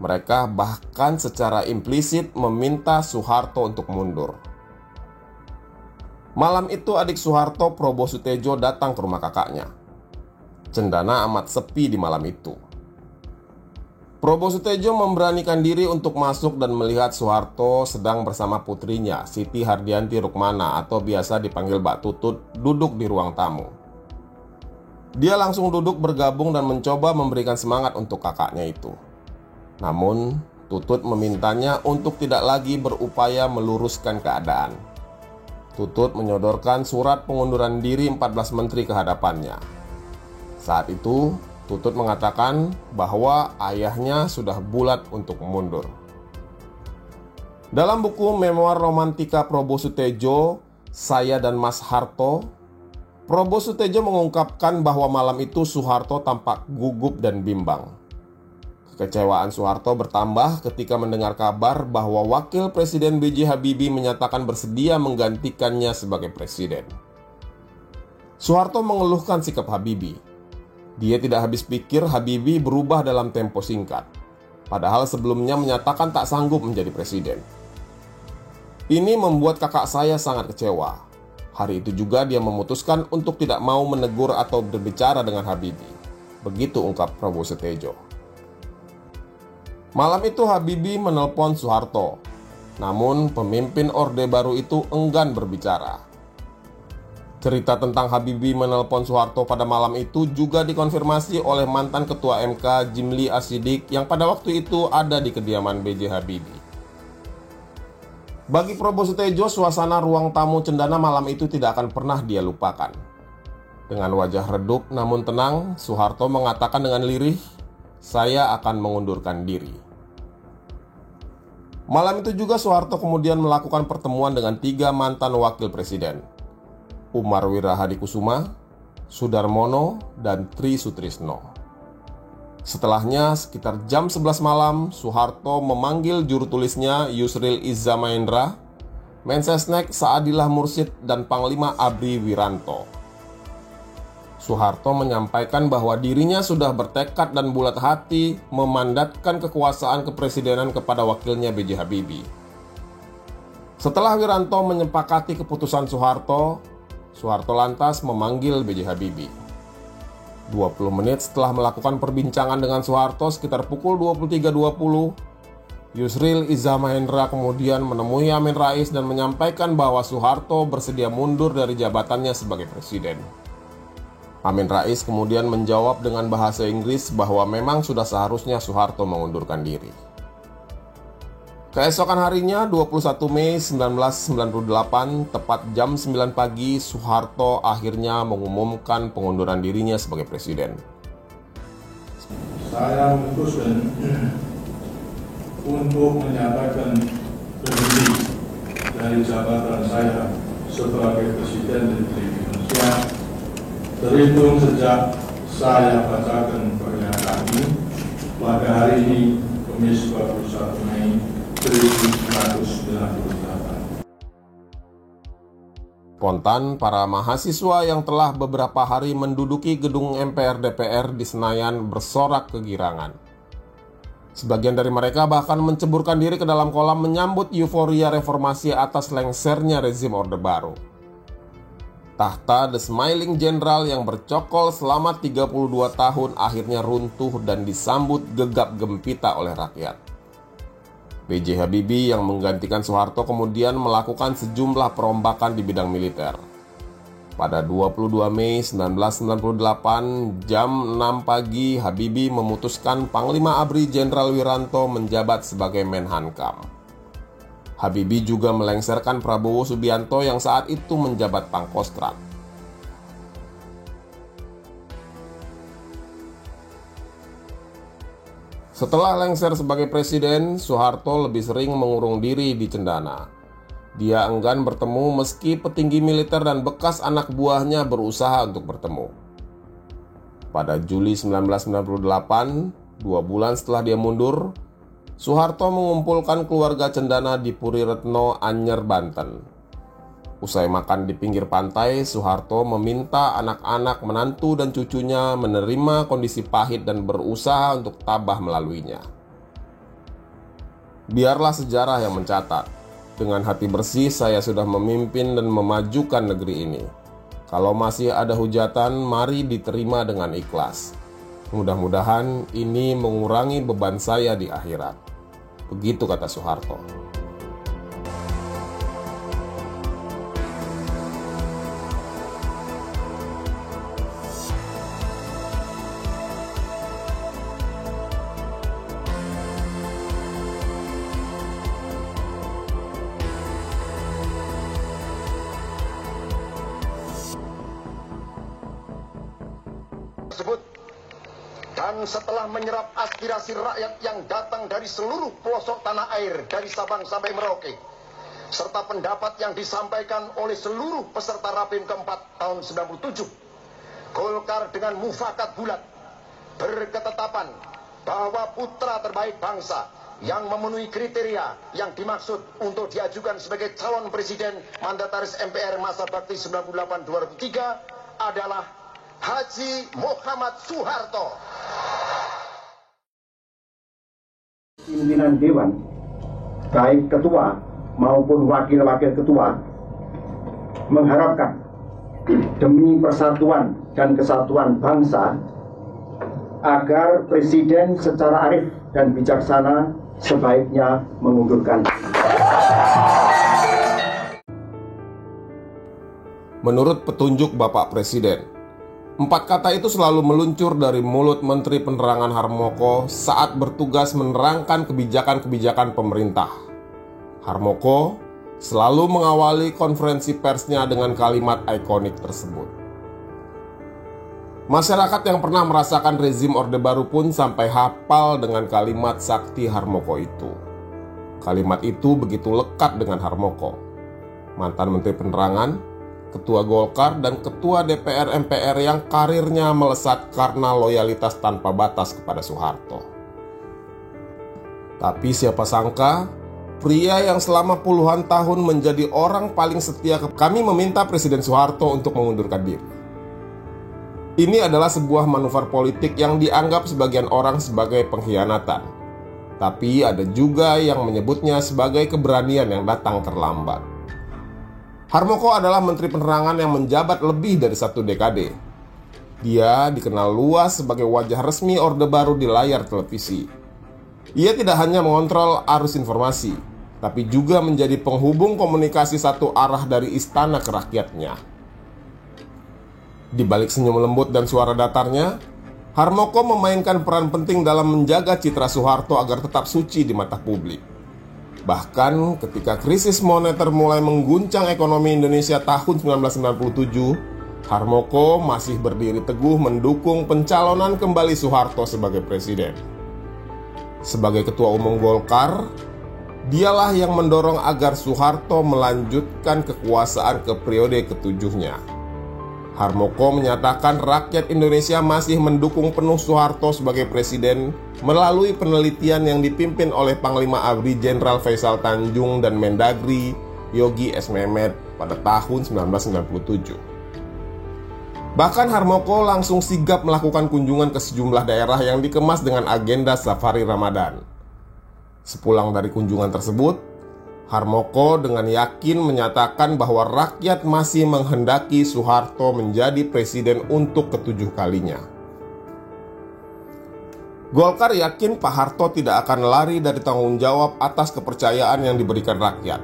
D: Mereka bahkan secara implisit meminta Soeharto untuk mundur. Malam itu adik Soeharto, Probo Sutejo, datang ke rumah kakaknya. Cendana amat sepi di malam itu. Probo Sutejo memberanikan diri untuk masuk dan melihat Soeharto sedang bersama putrinya, Siti Hardianti Rukmana atau biasa dipanggil Mbak Tutut, duduk di ruang tamu. Dia langsung duduk bergabung dan mencoba memberikan semangat untuk kakaknya itu. Namun, Tutut memintanya untuk tidak lagi berupaya meluruskan keadaan. Tutut menyodorkan surat pengunduran diri 14 menteri ke hadapannya. Saat itu, Tutut mengatakan bahwa ayahnya sudah bulat untuk mundur. Dalam buku Memoir Romantika Probo Sutejo, Saya dan Mas Harto, Probo Sutejo mengungkapkan bahwa malam itu Soeharto tampak gugup dan bimbang. Kekecewaan Soeharto bertambah ketika mendengar kabar bahwa Wakil Presiden B.J. Habibie menyatakan bersedia menggantikannya sebagai presiden. Soeharto mengeluhkan sikap Habibie. Dia tidak habis pikir Habibie berubah dalam tempo singkat, padahal sebelumnya menyatakan tak sanggup menjadi presiden. Ini membuat kakak saya sangat kecewa. Hari itu juga dia memutuskan untuk tidak mau menegur atau berbicara dengan Habibie. Begitu ungkap Probo Sutejo. Malam itu Habibie menelpon Soeharto. Namun pemimpin Orde Baru itu enggan berbicara. Cerita tentang Habibie menelpon Soeharto pada malam itu juga dikonfirmasi oleh mantan Ketua MK Jimli Asyidik yang pada waktu itu ada di kediaman B.J. Habibie. Bagi Prabowo Sutejo, suasana ruang tamu Cendana malam itu tidak akan pernah dia lupakan. Dengan wajah redup namun tenang, Soeharto mengatakan dengan lirih, "Saya akan mengundurkan diri." Malam itu juga Soeharto kemudian melakukan pertemuan dengan 3 mantan wakil presiden, Umar Wirahadikusuma, Sudarmono, dan Tri Sutrisno. Setelahnya, sekitar jam 11 malam, Soeharto memanggil juru tulisnya Yusril Iza Mahendra, Mensesnek Saadillah Mursyid, dan Panglima ABRI Wiranto. Soeharto menyampaikan bahwa dirinya sudah bertekad dan bulat hati memandatkan kekuasaan kepresidenan kepada wakilnya B.J. Habibie. Setelah Wiranto menyepakati keputusan Soeharto lantas memanggil B.J. Habibie. 20 menit setelah melakukan perbincangan dengan Soeharto sekitar pukul 23.20, Yusril Iza Mahendra kemudian menemui Amin Rais dan menyampaikan bahwa Soeharto bersedia mundur dari jabatannya sebagai presiden. Amin Rais kemudian menjawab dengan bahasa Inggris bahwa memang sudah seharusnya Soeharto mengundurkan diri. Keesokan harinya, 21 Mei 1998, tepat jam 9 pagi, Soeharto akhirnya mengumumkan pengunduran dirinya sebagai presiden.
E: Saya memutuskan untuk menyatakan berhenti dari jabatan saya sebagai Presiden Republik Indonesia terhitung sejak saya bacakan pernyataan ini pada hari ini, Kamis 21 Mei 1998.
D: Spontan, para mahasiswa yang telah beberapa hari menduduki gedung MPR DPR di Senayan bersorak kegirangan. Sebagian dari mereka bahkan menceburkan diri ke dalam kolam menyambut euforia reformasi atas lengsernya rezim Orde Baru. Tahta The Smiling General yang bercokol selama 32 tahun akhirnya runtuh dan disambut gegap gempita oleh rakyat. B.J. Habibie yang menggantikan Soeharto kemudian melakukan sejumlah perombakan di bidang militer. Pada 22 Mei 1998, jam 6 pagi, Habibie memutuskan Panglima ABRI Jenderal Wiranto menjabat sebagai Menhankam. Habibie juga melengserkan Prabowo Subianto yang saat itu menjabat Pangkostrat. Setelah lengser sebagai presiden, Soeharto lebih sering mengurung diri di Cendana. Dia enggan bertemu meski petinggi militer dan bekas anak buahnya berusaha untuk bertemu. Pada Juli 1998, 2 bulan setelah dia mundur, Soeharto mengumpulkan keluarga Cendana di Puri Retno, Anyer, Banten. Usai makan di pinggir pantai, Soeharto meminta anak-anak, menantu, dan cucunya menerima kondisi pahit dan berusaha untuk tabah melaluinya. Biarlah sejarah yang mencatat. Dengan hati bersih saya sudah memimpin dan memajukan negeri ini. Kalau masih ada hujatan, mari diterima dengan ikhlas. Mudah-mudahan ini mengurangi beban saya di akhirat. Begitu kata Soeharto.
F: Dan setelah menyerap aspirasi rakyat yang datang dari seluruh pelosok tanah air, dari Sabang sampai Merauke, serta pendapat yang disampaikan oleh seluruh peserta Rapim keempat tahun 97, Golkar dengan mufakat bulat berketetapan bahwa putra terbaik bangsa yang memenuhi kriteria yang dimaksud untuk diajukan sebagai calon presiden mandataris MPR masa bakti 98-2003 adalah Haji Muhammad Soeharto.
G: Pimpinan Dewan, baik ketua maupun wakil-wakil ketua, mengharapkan demi persatuan dan kesatuan bangsa agar Presiden secara arif dan bijaksana sebaiknya mengundurkan diri.
D: menurut petunjuk Bapak Presiden. 4 kata itu selalu meluncur dari mulut Menteri Penerangan Harmoko saat bertugas menerangkan kebijakan-kebijakan pemerintah. Harmoko selalu mengawali konferensi persnya dengan kalimat ikonik tersebut. Masyarakat yang pernah merasakan rezim Orde Baru pun sampai hafal dengan kalimat sakti Harmoko itu. Kalimat itu begitu lekat dengan Harmoko, mantan Menteri Penerangan, Ketua Golkar, dan Ketua DPR MPR yang karirnya melesat karena loyalitas tanpa batas kepada Soeharto. Tapi siapa sangka, pria yang selama puluhan tahun menjadi orang paling setia kami meminta Presiden Soeharto untuk mengundurkan diri. Ini adalah sebuah manuver politik yang dianggap sebagian orang sebagai pengkhianatan. Tapi ada juga yang menyebutnya sebagai keberanian yang datang terlambat. Harmoko adalah Menteri Penerangan yang menjabat lebih dari 1 dekade. Dia dikenal luas sebagai wajah resmi Orde Baru di layar televisi. Ia tidak hanya mengontrol arus informasi, tapi juga menjadi penghubung komunikasi satu arah dari istana ke rakyatnya. Di balik senyum lembut dan suara datarnya, Harmoko memainkan peran penting dalam menjaga citra Soeharto agar tetap suci di mata publik. Bahkan ketika krisis moneter mulai mengguncang ekonomi Indonesia tahun 1997, Harmoko masih berdiri teguh mendukung pencalonan kembali Soeharto sebagai presiden. Sebagai Ketua Umum Golkar, dialah yang mendorong agar Soeharto melanjutkan kekuasaan ke periode ke-7-nya. Harmoko menyatakan rakyat Indonesia masih mendukung penuh Soeharto sebagai presiden melalui penelitian yang dipimpin oleh Panglima ABRI Jenderal Faisal Tanjung dan Mendagri Yogi S. Mehmet pada tahun 1997. Bahkan Harmoko langsung sigap melakukan kunjungan ke sejumlah daerah yang dikemas dengan agenda safari Ramadan. Sepulang dari kunjungan tersebut, Harmoko dengan yakin menyatakan bahwa rakyat masih menghendaki Soeharto menjadi presiden untuk ke-7 kalinya. Golkar yakin Pak Harto tidak akan lari dari tanggung jawab atas kepercayaan yang diberikan rakyat.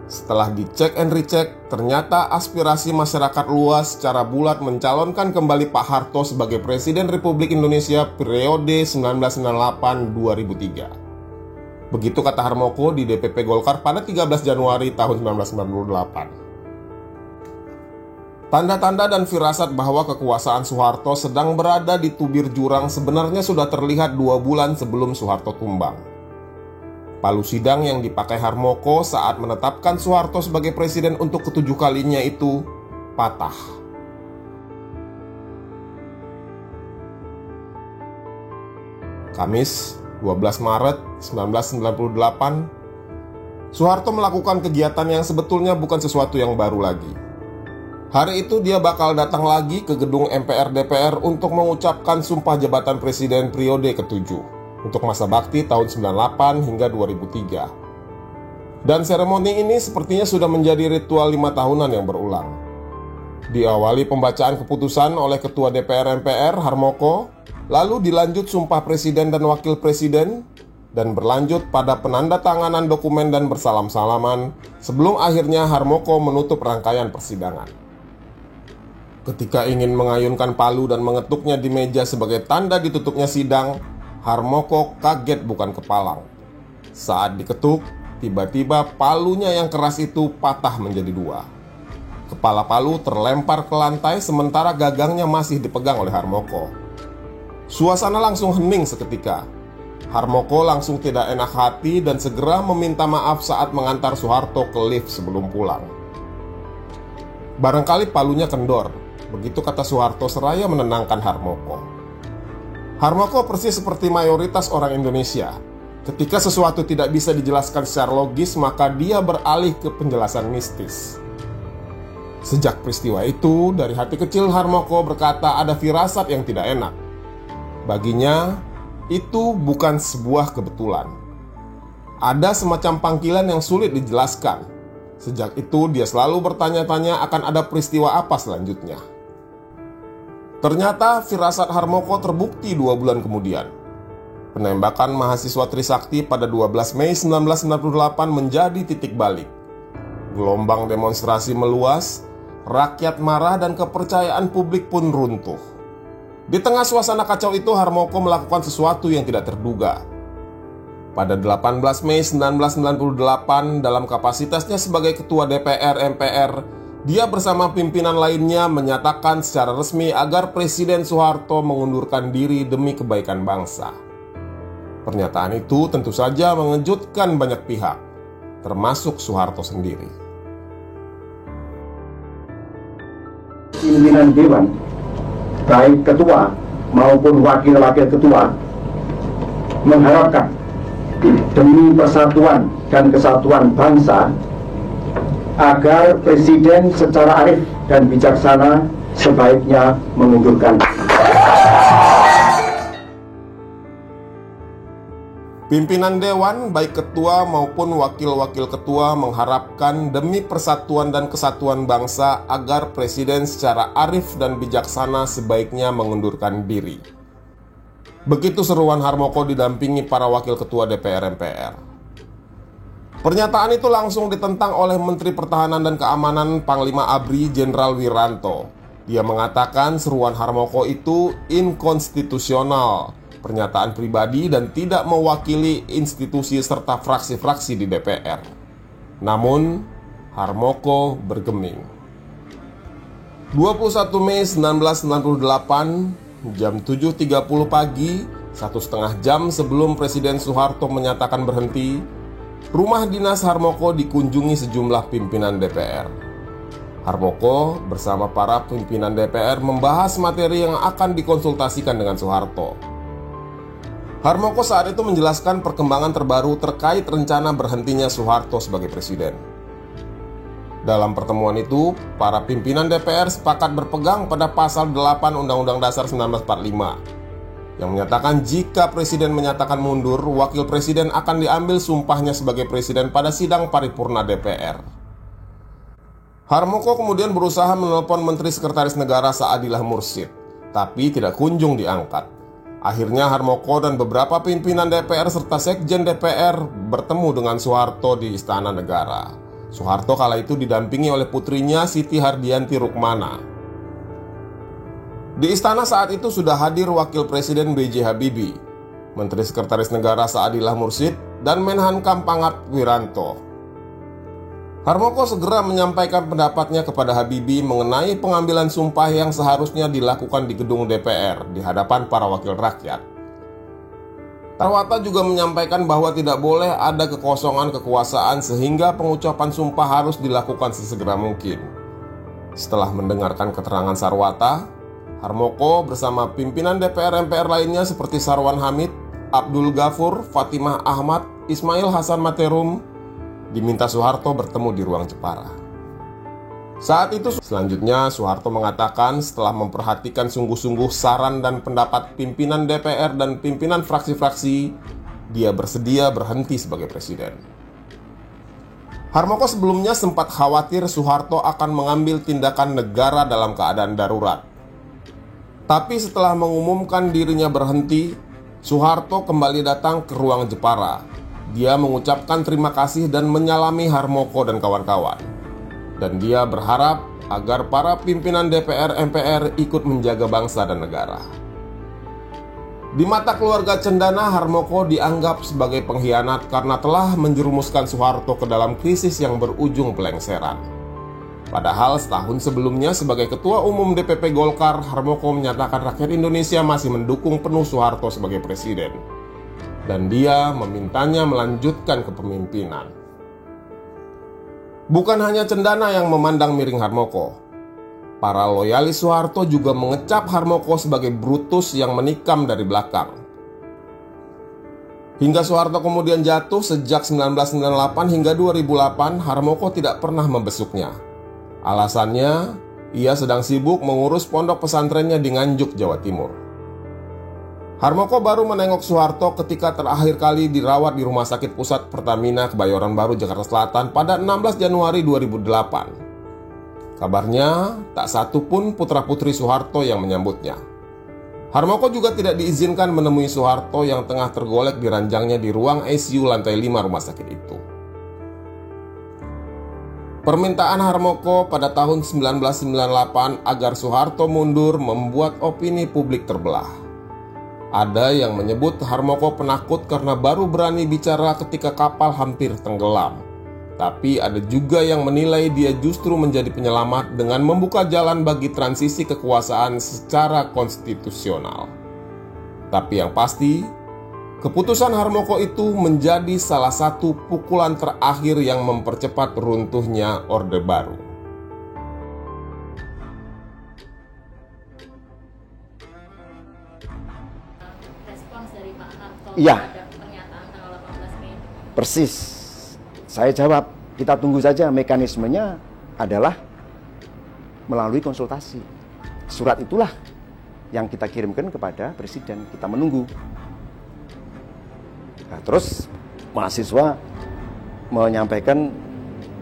D: Setelah dicek and recheck, ternyata aspirasi masyarakat luas secara bulat mencalonkan kembali Pak Harto sebagai Presiden Republik Indonesia periode 1998-2003. Begitu kata Harmoko di DPP Golkar pada 13 Januari tahun 1998. Tanda-tanda dan firasat bahwa kekuasaan Soeharto sedang berada di tubir jurang sebenarnya sudah terlihat 2 bulan sebelum Soeharto tumbang. Palu sidang yang dipakai Harmoko saat menetapkan Soeharto sebagai presiden untuk ke-7 kalinya itu patah. Kamis 12 Maret 1998, Soeharto melakukan kegiatan yang sebetulnya bukan sesuatu yang baru lagi. Hari itu dia bakal datang lagi ke gedung MPR DPR untuk mengucapkan sumpah jabatan presiden periode ke-7 untuk masa bakti tahun 98 hingga 2003. Dan seremoni ini sepertinya sudah menjadi ritual 5 tahunan yang berulang. Diawali pembacaan keputusan oleh Ketua DPR MPR Harmoko, lalu dilanjut sumpah presiden dan wakil presiden, dan berlanjut pada penandatanganan dokumen dan bersalam-salaman sebelum akhirnya Harmoko menutup rangkaian persidangan. Ketika ingin mengayunkan palu dan mengetuknya di meja sebagai tanda ditutupnya sidang, Harmoko kaget bukan kepalang. Saat diketuk, tiba-tiba palunya yang keras itu patah menjadi 2. Kepala palu terlempar ke lantai sementara gagangnya masih dipegang oleh Harmoko. Suasana langsung hening seketika. Harmoko langsung tidak enak hati dan segera meminta maaf saat mengantar Soeharto ke lift sebelum pulang. Barangkali palunya kendor, begitu kata Soeharto seraya menenangkan Harmoko. Harmoko persis seperti mayoritas orang Indonesia. Ketika sesuatu tidak bisa dijelaskan secara logis, maka dia beralih ke penjelasan mistis. Sejak peristiwa itu, dari hati kecil Harmoko berkata ada firasat yang tidak enak. Baginya, itu bukan sebuah kebetulan. Ada semacam panggilan yang sulit dijelaskan. Sejak itu, dia selalu bertanya-tanya akan ada peristiwa apa selanjutnya. Ternyata firasat Harmoko terbukti 2 bulan kemudian. Penembakan mahasiswa Trisakti pada 12 Mei 1998 menjadi titik balik. Gelombang demonstrasi meluas, rakyat marah dan kepercayaan publik pun runtuh. Di tengah suasana kacau itu, Harmoko melakukan sesuatu yang tidak terduga. Pada 18 Mei 1998, dalam kapasitasnya sebagai Ketua DPR MPR, dia bersama pimpinan lainnya menyatakan secara resmi agar Presiden Soeharto mengundurkan diri demi kebaikan bangsa. Pernyataan itu tentu saja mengejutkan banyak pihak, termasuk Soeharto sendiri.
G: Pimpinan Dewan, baik ketua maupun wakil-wakil ketua, mengharapkan demi persatuan dan kesatuan bangsa agar Presiden secara arif dan bijaksana sebaiknya mengundurkan.
D: Pimpinan Dewan, baik ketua maupun wakil-wakil ketua, mengharapkan demi persatuan dan kesatuan bangsa agar Presiden secara arif dan bijaksana sebaiknya mengundurkan diri. Begitu seruan Harmoko didampingi para wakil ketua DPR MPR. Pernyataan itu langsung ditentang oleh Menteri Pertahanan dan Keamanan Panglima ABRI Jenderal Wiranto. Dia mengatakan seruan Harmoko itu inkonstitusional, pernyataan pribadi dan tidak mewakili institusi serta fraksi-fraksi di DPR. Namun, Harmoko bergeming. 21 Mei 1998, jam 7.30 pagi, 1,5 jam sebelum Presiden Soeharto menyatakan berhenti, rumah dinas Harmoko dikunjungi sejumlah pimpinan DPR. Harmoko bersama para pimpinan DPR membahas materi yang akan dikonsultasikan dengan Soeharto. Harmoko saat itu menjelaskan perkembangan terbaru terkait rencana berhentinya Soeharto sebagai presiden. Dalam pertemuan itu, para pimpinan DPR sepakat berpegang pada pasal 8 Undang-Undang Dasar 1945 yang menyatakan jika presiden menyatakan mundur, wakil presiden akan diambil sumpahnya sebagai presiden pada sidang paripurna DPR. Harmoko kemudian berusaha menelpon Menteri Sekretaris Negara Saadillah Mursyid, tapi tidak kunjung diangkat. Akhirnya Harmoko dan beberapa pimpinan DPR serta Sekjen DPR bertemu dengan Soeharto di Istana Negara. Soeharto kala itu didampingi oleh putrinya Siti Hardianti Rukmana. Di istana saat itu sudah hadir Wakil Presiden B.J. Habibie, Menteri Sekretaris Negara Saadillah Mursyid, dan Menhankam Pangat Wiranto. Harmoko segera menyampaikan pendapatnya kepada Habibie mengenai pengambilan sumpah yang seharusnya dilakukan di gedung DPR di hadapan para wakil rakyat. Sarwata juga menyampaikan bahwa tidak boleh ada kekosongan kekuasaan sehingga pengucapan sumpah harus dilakukan sesegera mungkin. Setelah mendengarkan keterangan Sarwata, Harmoko bersama pimpinan DPR MPR lainnya seperti Sarwan Hamid, Abdul Ghafur, Fatimah Ahmad, Ismail Hasan Materum diminta Soeharto bertemu di ruang Jepara. Saat itu selanjutnya Soeharto mengatakan setelah memperhatikan sungguh-sungguh saran dan pendapat pimpinan DPR dan pimpinan fraksi-fraksi, dia bersedia berhenti sebagai presiden. Harmoko sebelumnya sempat khawatir Soeharto akan mengambil tindakan negara dalam keadaan darurat. Tapi setelah mengumumkan dirinya berhenti, Soeharto kembali datang ke ruang Jepara. Dia mengucapkan terima kasih dan menyalami Harmoko dan kawan-kawan. Dan dia berharap agar para pimpinan DPR MPR ikut menjaga bangsa dan negara. Di mata keluarga Cendana, Harmoko dianggap sebagai pengkhianat karena telah menjerumuskan Soeharto ke dalam krisis yang berujung pelengseran. Padahal setahun sebelumnya sebagai Ketua Umum DPP Golkar, Harmoko menyatakan rakyat Indonesia masih mendukung penuh Soeharto sebagai presiden. Dan dia memintanya melanjutkan kepemimpinan. Bukan hanya Cendana yang memandang miring Harmoko. Para loyalis Soeharto juga mengecap Harmoko sebagai brutus yang menikam dari belakang. Hingga Soeharto kemudian jatuh sejak 1998 hingga 2008, Harmoko tidak pernah membesuknya. Alasannya, ia sedang sibuk mengurus pondok pesantrennya di Nganjuk, Jawa Timur. Harmoko baru menengok Soeharto ketika terakhir kali dirawat di Rumah Sakit Pusat Pertamina Kebayoran Baru, Jakarta Selatan pada 16 Januari 2008. Kabarnya, tak satu pun putra-putri Soeharto yang menyambutnya. Harmoko juga tidak diizinkan menemui Soeharto yang tengah tergolek di ranjangnya di ruang ICU lantai 5 rumah sakit itu. Permintaan Harmoko pada tahun 1998 agar Soeharto mundur membuat opini publik terbelah. Ada yang menyebut Harmoko penakut karena baru berani bicara ketika kapal hampir tenggelam. Tapi ada juga yang menilai dia justru menjadi penyelamat dengan membuka jalan bagi transisi kekuasaan secara konstitusional. Tapi yang pasti, keputusan Harmoko itu menjadi salah satu pukulan terakhir yang mempercepat runtuhnya Orde Baru.
H: Respons dari Pak Harto
I: Iya.
H: terhadap pernyataan tanggal 18 Mei.
I: Persis. Saya jawab, kita tunggu saja. Mekanismenya adalah melalui konsultasi. Surat itulah yang kita kirimkan kepada Presiden. Kita menunggu. Nah, terus mahasiswa menyampaikan,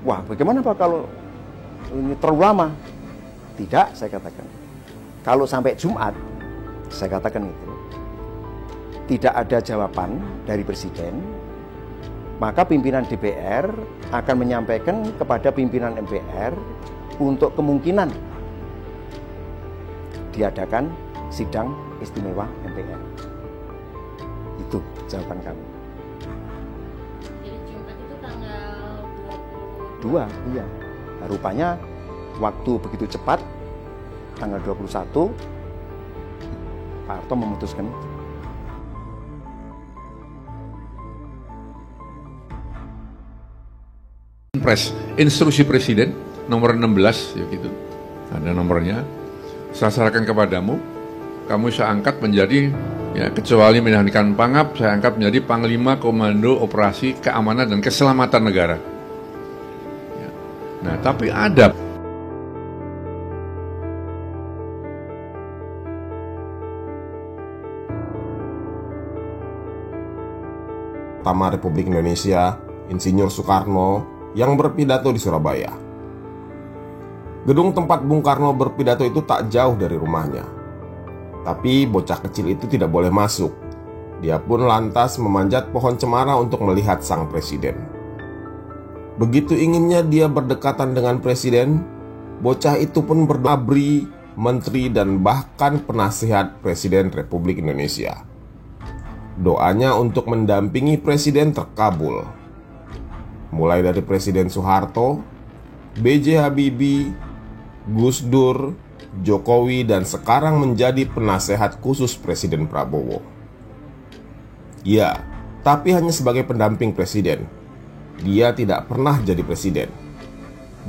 I: wah bagaimana Pak kalau ini terlalu lama? Tidak, saya katakan. Kalau sampai Jumat, saya katakan itu, tidak ada jawaban dari Presiden, maka pimpinan DPR akan menyampaikan kepada pimpinan MPR untuk kemungkinan diadakan sidang istimewa MPR. Itu jawaban kami.
H: Jadi Jumat itu tanggal
I: 2, iya. Nah, rupanya waktu begitu cepat, tanggal 21, Pak Harto memutuskan itu.
J: Instruksi Presiden nomor 16 ya gitu. Ada nomornya. Saya serahkan kepadamu. Kamu saya angkat menjadi, ya kecuali menjalankan pangap, saya angkat menjadi Panglima Komando Operasi Keamanan dan Keselamatan Negara. Ya. Nah, tapi ada
D: Pertama Republik Indonesia, Insinyur Soekarno, yang berpidato di Surabaya. Gedung tempat Bung Karno berpidato itu tak jauh dari rumahnya. Tapi bocah kecil itu tidak boleh masuk. Dia pun lantas memanjat pohon cemara untuk melihat sang presiden. Begitu inginnya dia berdekatan dengan presiden, bocah itu pun berdabri, menteri dan bahkan penasihat Presiden Republik Indonesia. Doanya untuk mendampingi presiden terkabul. Mulai dari Presiden Soeharto, B.J. Habibie, Gus Dur, Jokowi, dan sekarang menjadi penasehat khusus Presiden Prabowo. Ya, tapi hanya sebagai pendamping presiden. Dia tidak pernah jadi presiden.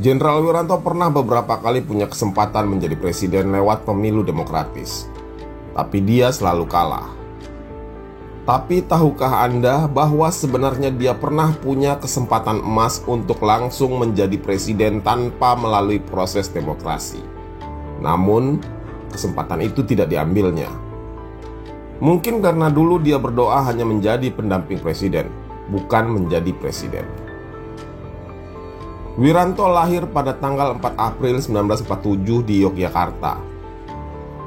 D: Jenderal Wiranto pernah beberapa kali punya kesempatan menjadi presiden lewat pemilu demokratis. Tapi dia selalu kalah. Tapi tahukah Anda bahwa sebenarnya dia pernah punya kesempatan emas untuk langsung menjadi presiden tanpa melalui proses demokrasi? Namun, kesempatan itu tidak diambilnya. Mungkin karena dulu dia berdoa hanya menjadi pendamping presiden, bukan menjadi presiden. Wiranto lahir pada tanggal 4 April 1947 di Yogyakarta.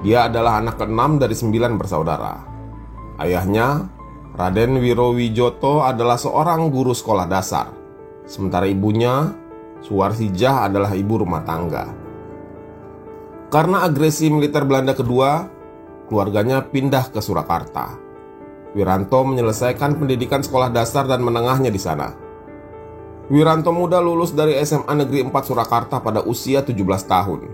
D: Dia adalah anak ke-6 dari 9 bersaudara. Ayahnya, Raden Wirowijoto, adalah seorang guru sekolah dasar. Sementara ibunya, Suwarsijah, adalah ibu rumah tangga. Karena agresi militer Belanda kedua, keluarganya pindah ke Surakarta. Wiranto menyelesaikan pendidikan sekolah dasar dan menengahnya di sana. Wiranto muda lulus dari SMA Negeri 4 Surakarta pada usia 17 tahun.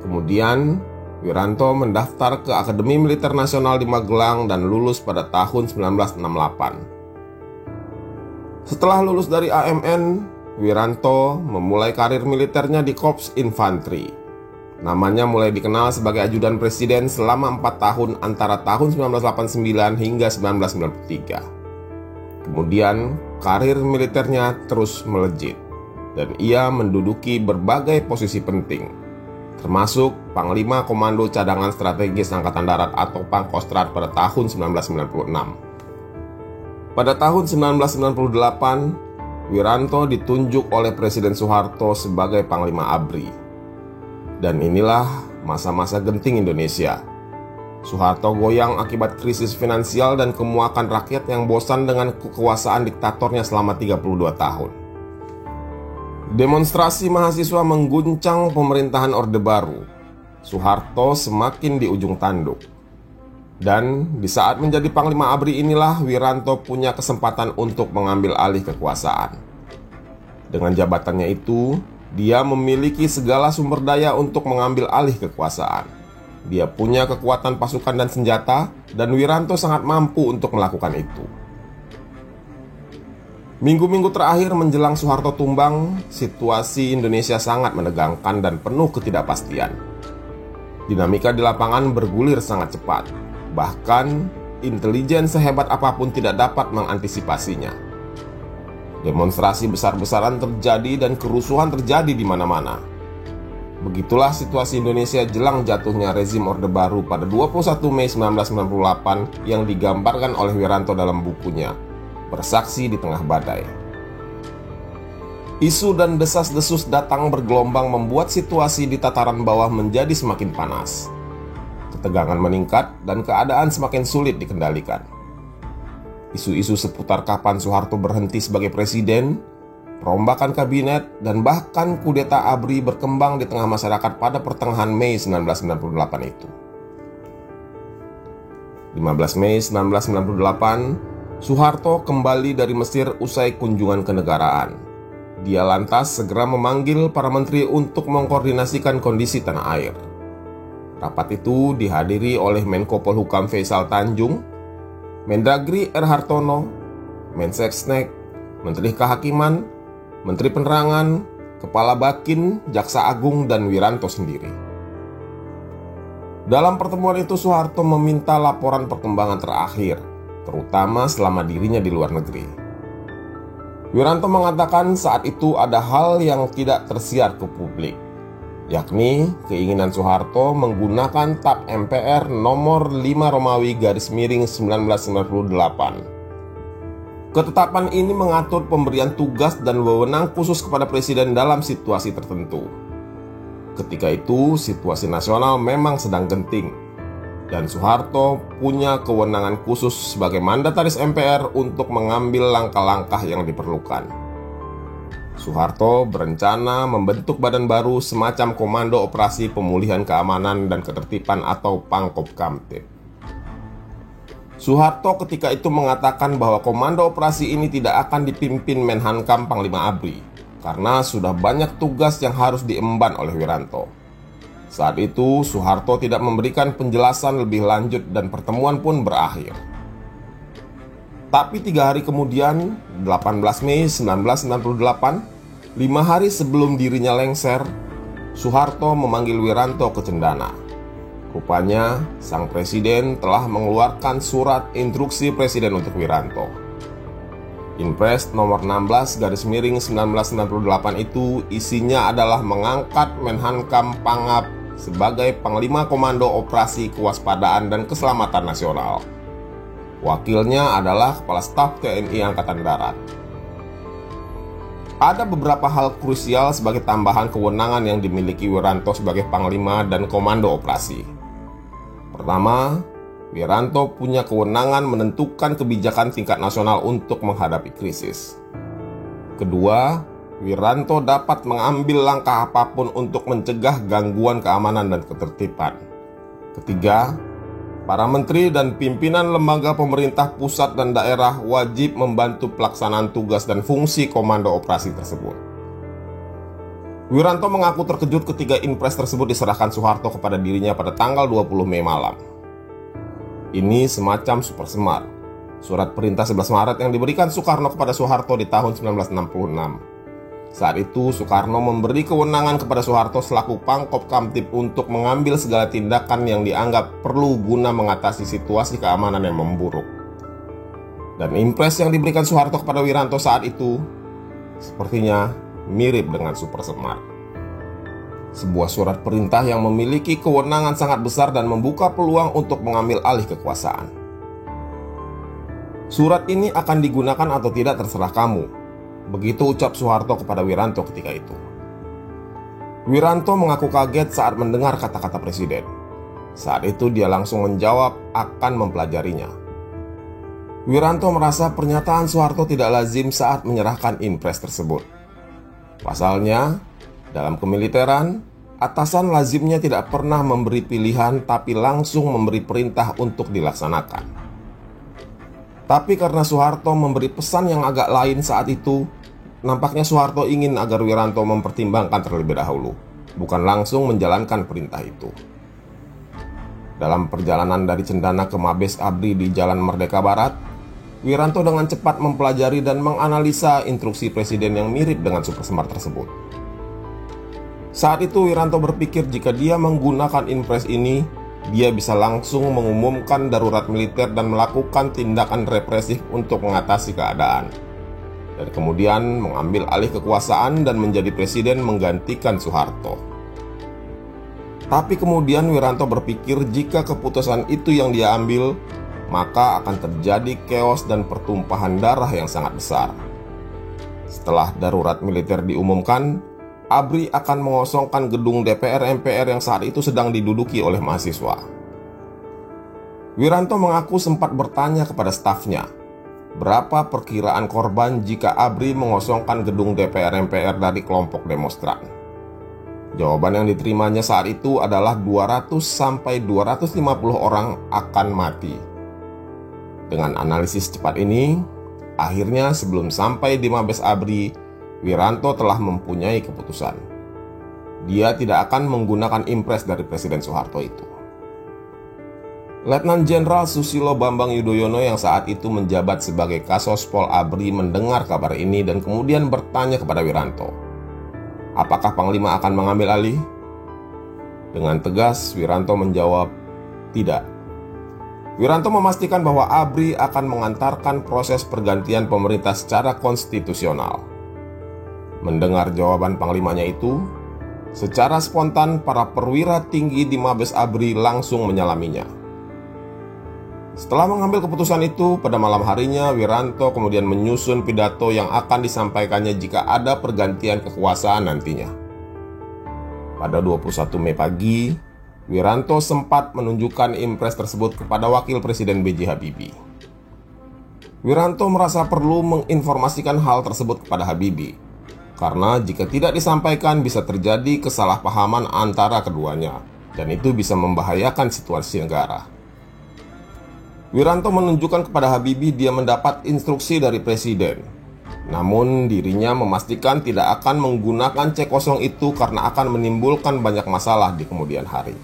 D: Kemudian, Wiranto mendaftar ke Akademi Militer Nasional di Magelang dan lulus pada tahun 1968. Setelah lulus dari AMN, Wiranto memulai karir militernya di Korps Infanteri. Namanya mulai dikenal sebagai ajudan presiden selama 4 tahun antara tahun 1989 hingga 1993. Kemudian, karir militernya terus melejit dan ia menduduki berbagai posisi penting, termasuk Panglima Komando Cadangan Strategis Angkatan Darat atau Pangkostrat pada tahun 1996. Pada tahun 1998, Wiranto ditunjuk oleh Presiden Soeharto sebagai Panglima ABRI. Dan inilah masa-masa genting Indonesia. Soeharto goyang akibat krisis finansial dan kemuakan rakyat yang bosan dengan kekuasaan diktatornya selama 32 tahun. Demonstrasi mahasiswa mengguncang pemerintahan Orde Baru. Soeharto semakin di ujung tanduk. Dan di saat menjadi Panglima ABRI inilah Wiranto punya kesempatan untuk mengambil alih kekuasaan. Dengan jabatannya itu, dia memiliki segala sumber daya untuk mengambil alih kekuasaan. Dia punya kekuatan pasukan dan senjata, dan Wiranto sangat mampu untuk melakukan itu. Minggu-minggu terakhir menjelang Soeharto tumbang, situasi Indonesia sangat menegangkan dan penuh ketidakpastian. Dinamika di lapangan bergulir sangat cepat. Bahkan, intelijen sehebat apapun tidak dapat mengantisipasinya. Demonstrasi besar-besaran terjadi dan kerusuhan terjadi di mana-mana. Begitulah situasi Indonesia jelang jatuhnya rezim Orde Baru pada 21 Mei 1998 yang digambarkan oleh Wiranto dalam bukunya, Bersaksi di Tengah Badai. Isu dan desas-desus datang bergelombang membuat situasi di tataran bawah menjadi semakin panas. Ketegangan meningkat dan keadaan semakin sulit dikendalikan. Isu-isu seputar kapan Soeharto berhenti sebagai presiden, perombakan kabinet, dan bahkan kudeta ABRI berkembang di tengah masyarakat pada pertengahan Mei 1998 itu. 15 Mei 1998, Soeharto kembali dari Mesir usai kunjungan kenegaraan. Dia lantas segera memanggil para menteri untuk mengkoordinasikan kondisi tanah air. Rapat itu dihadiri oleh Menko Polhukam Faisal Tanjung, Mendagri R. Hartono, Mensesnek, Menteri Kehakiman, Menteri Penerangan, Kepala Bakin, Jaksa Agung, dan Wiranto sendiri. Dalam pertemuan itu Soeharto meminta laporan perkembangan terakhir, terutama selama dirinya di luar negeri. Wiranto mengatakan saat itu ada hal yang tidak tersiar ke publik, yakni keinginan Soeharto menggunakan TAP MPR nomor 5 Romawi /1998. Ketetapan ini mengatur pemberian tugas dan wewenang khusus kepada presiden dalam situasi tertentu. Ketika itu, situasi nasional memang sedang genting, dan Soeharto punya kewenangan khusus sebagai mandataris MPR untuk mengambil langkah-langkah yang diperlukan. Soeharto berencana membentuk badan baru semacam Komando Operasi Pemulihan Keamanan dan Ketertiban atau Pangkopkamtib. Soeharto ketika itu mengatakan bahwa komando operasi ini tidak akan dipimpin Menhankam Panglima ABRI karena sudah banyak tugas yang harus diemban oleh Wiranto. Saat itu Soeharto tidak memberikan penjelasan lebih lanjut dan pertemuan pun berakhir. Tapi 3 hari kemudian, 18 Mei 1998, 5 hari sebelum dirinya lengser, Soeharto memanggil Wiranto ke cendana. Rupanya, sang presiden telah mengeluarkan surat instruksi presiden untuk Wiranto. Inpres nomor 16/1998 itu isinya adalah mengangkat Menhankam Pangap sebagai Panglima Komando Operasi Kewaspadaan dan Keselamatan Nasional. Wakilnya adalah Kepala Staf TNI Angkatan Darat. Ada beberapa hal krusial sebagai tambahan kewenangan yang dimiliki Wiranto sebagai Panglima dan Komando Operasi. Pertama, Wiranto punya kewenangan menentukan kebijakan tingkat nasional untuk menghadapi krisis. Kedua, Wiranto dapat mengambil langkah apapun untuk mencegah gangguan keamanan dan ketertiban. Ketiga, para menteri dan pimpinan lembaga pemerintah pusat dan daerah wajib membantu pelaksanaan tugas dan fungsi komando operasi tersebut. Wiranto mengaku terkejut ketika inpres tersebut diserahkan Soeharto kepada dirinya pada tanggal 20 Mei malam. Ini semacam super semar, surat perintah 11 Maret yang diberikan Soekarno kepada Soeharto di tahun 1966. Saat itu Soekarno memberi kewenangan kepada Soeharto selaku Pangkopkamtib untuk mengambil segala tindakan yang dianggap perlu guna mengatasi situasi keamanan yang memburuk. Dan impres yang diberikan Soeharto kepada Wiranto saat itu sepertinya mirip dengan super semar. Sebuah surat perintah yang memiliki kewenangan sangat besar dan membuka peluang untuk mengambil alih kekuasaan. Surat ini akan digunakan atau tidak terserah kamu. Begitu ucap Soeharto kepada Wiranto ketika itu. Wiranto mengaku kaget saat mendengar kata-kata presiden. Saat itu dia langsung menjawab akan mempelajarinya. Wiranto merasa pernyataan Soeharto tidak lazim saat menyerahkan inpres tersebut. Pasalnya, dalam kemiliteran, atasan lazimnya tidak pernah memberi pilihan tapi langsung memberi perintah untuk dilaksanakan. Tapi karena Soeharto memberi pesan yang agak lain saat itu, nampaknya Soeharto ingin agar Wiranto mempertimbangkan terlebih dahulu, bukan langsung menjalankan perintah itu. Dalam perjalanan dari Cendana ke Mabes ABRI di Jalan Merdeka Barat, Wiranto dengan cepat mempelajari dan menganalisa instruksi presiden yang mirip dengan Super Semar tersebut. Saat itu Wiranto berpikir jika dia menggunakan impres ini, dia bisa langsung mengumumkan darurat militer dan melakukan tindakan represif untuk mengatasi keadaan, dan kemudian mengambil alih kekuasaan dan menjadi presiden menggantikan Soeharto. Tapi kemudian Wiranto berpikir jika keputusan itu yang dia ambil, maka akan terjadi chaos dan pertumpahan darah yang sangat besar. Setelah darurat militer diumumkan, ABRI akan mengosongkan gedung DPR MPR yang saat itu sedang diduduki oleh mahasiswa. Wiranto mengaku sempat bertanya kepada stafnya, berapa perkiraan korban jika ABRI mengosongkan gedung DPR MPR dari kelompok demonstran. Jawaban yang diterimanya saat itu adalah 200-250 orang akan mati. Dengan analisis cepat ini, akhirnya sebelum sampai di Mabes ABRI, Wiranto telah mempunyai keputusan. Dia tidak akan menggunakan impres dari Presiden Soeharto itu. Letnan Jenderal Susilo Bambang Yudhoyono yang saat itu menjabat sebagai Kasospol ABRI mendengar kabar ini dan kemudian bertanya kepada Wiranto, apakah Panglima akan mengambil alih? Dengan tegas, Wiranto menjawab, tidak. Wiranto memastikan bahwa ABRI akan mengantarkan proses pergantian pemerintah secara konstitusional. Mendengar jawaban Panglimanya itu, secara spontan para perwira tinggi di Mabes ABRI langsung menyalaminya. Setelah mengambil keputusan itu, pada malam harinya Wiranto kemudian menyusun pidato yang akan disampaikannya jika ada pergantian kekuasaan nantinya. Pada 21 Mei pagi, Wiranto sempat menunjukkan impres tersebut kepada Wakil Presiden B.J. Habibie. Wiranto merasa perlu menginformasikan hal tersebut kepada Habibie, karena jika tidak disampaikan bisa terjadi kesalahpahaman antara keduanya, dan itu bisa membahayakan situasi negara. Wiranto menunjukkan kepada Habibie dia mendapat instruksi dari presiden. Namun dirinya memastikan tidak akan menggunakan cek kosong itu karena akan menimbulkan banyak masalah di kemudian hari.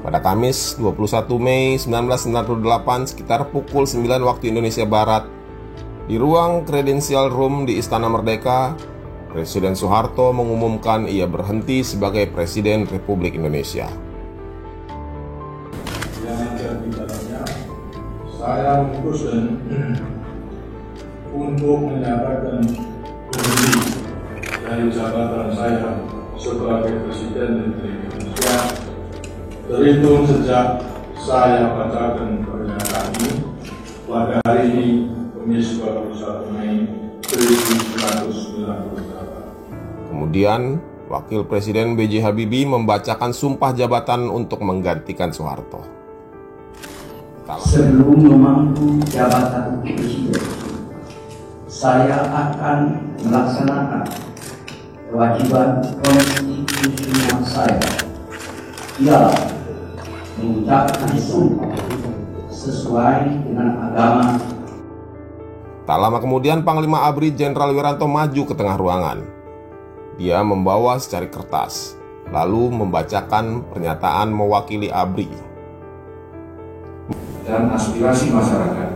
D: Pada Kamis 21 Mei 1998 sekitar pukul 9 waktu Indonesia Barat, di ruang Credential Room di Istana Merdeka, Presiden Soeharto mengumumkan ia berhenti sebagai Presiden Republik Indonesia.
E: Saya memutuskan untuk menyatakan berhenti dari jabatan saya sebagai Presiden Republik Indonesia terhitung sejak saya bacakan pernyataan ini pada hari ini, Kamis 21 Mei 1998.
D: Kemudian, Wakil Presiden B.J. Habibie membacakan sumpah jabatan untuk menggantikan Soeharto.
K: Sebelum memangku jabatan presiden, saya akan melaksanakan kewajiban konstitusional saya, ialah mengucapkan sumpah sesuai dengan agama.
D: Tak lama kemudian Panglima ABRI Jenderal Wiranto maju ke tengah ruangan. Dia membawa secari kertas, lalu membacakan pernyataan mewakili ABRI
L: dan aspirasi masyarakat.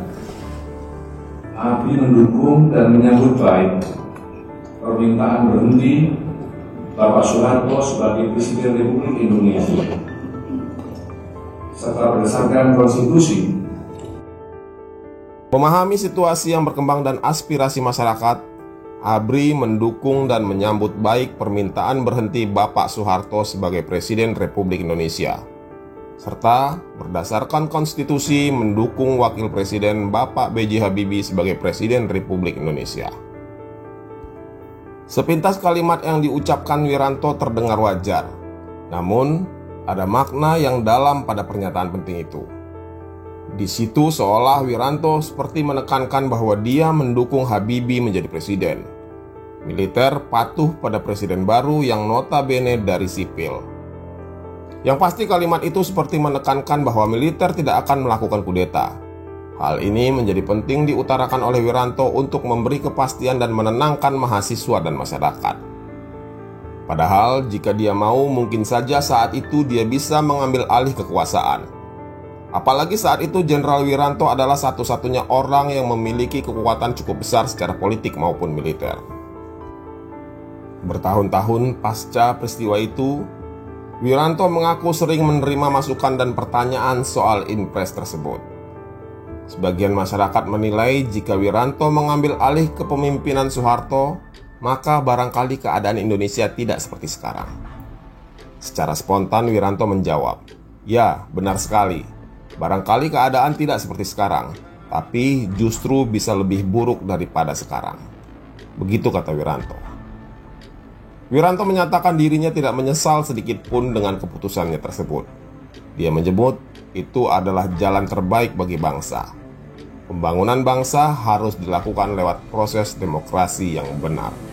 L: ABRI mendukung dan menyambut baik permintaan berhenti Bapak Soeharto sebagai Presiden Republik Indonesia, serta berdasarkan konstitusi.
D: Memahami situasi yang berkembang dan aspirasi masyarakat, ABRI mendukung dan menyambut baik permintaan berhenti Bapak Soeharto sebagai Presiden Republik Indonesia, serta berdasarkan konstitusi mendukung Wakil Presiden Bapak B.J. Habibie sebagai Presiden Republik Indonesia. Sepintas kalimat yang diucapkan Wiranto terdengar wajar, namun ada makna yang dalam pada pernyataan penting itu. Di situ seolah Wiranto seperti menekankan bahwa dia mendukung Habibie menjadi presiden. Militer patuh pada presiden baru yang notabene dari sipil. Yang pasti kalimat itu seperti menekankan bahwa militer tidak akan melakukan kudeta. Hal ini menjadi penting diutarakan oleh Wiranto untuk memberi kepastian dan menenangkan mahasiswa dan masyarakat. Padahal jika dia mau, mungkin saja saat itu dia bisa mengambil alih kekuasaan. Apalagi saat itu Jenderal Wiranto adalah satu-satunya orang yang memiliki kekuatan cukup besar secara politik maupun militer. Bertahun-tahun pasca peristiwa itu, Wiranto mengaku sering menerima masukan dan pertanyaan soal impres tersebut. Sebagian masyarakat menilai jika Wiranto mengambil alih kepemimpinan Soeharto, maka barangkali keadaan Indonesia tidak seperti sekarang. Secara spontan Wiranto menjawab, "Ya, benar sekali. Barangkali keadaan tidak seperti sekarang, tapi justru bisa lebih buruk daripada sekarang." Begitu kata Wiranto. Wiranto menyatakan dirinya tidak menyesal sedikit pun dengan keputusannya tersebut. Dia menyebut itu adalah jalan terbaik bagi bangsa. Pembangunan bangsa harus dilakukan lewat proses demokrasi yang benar.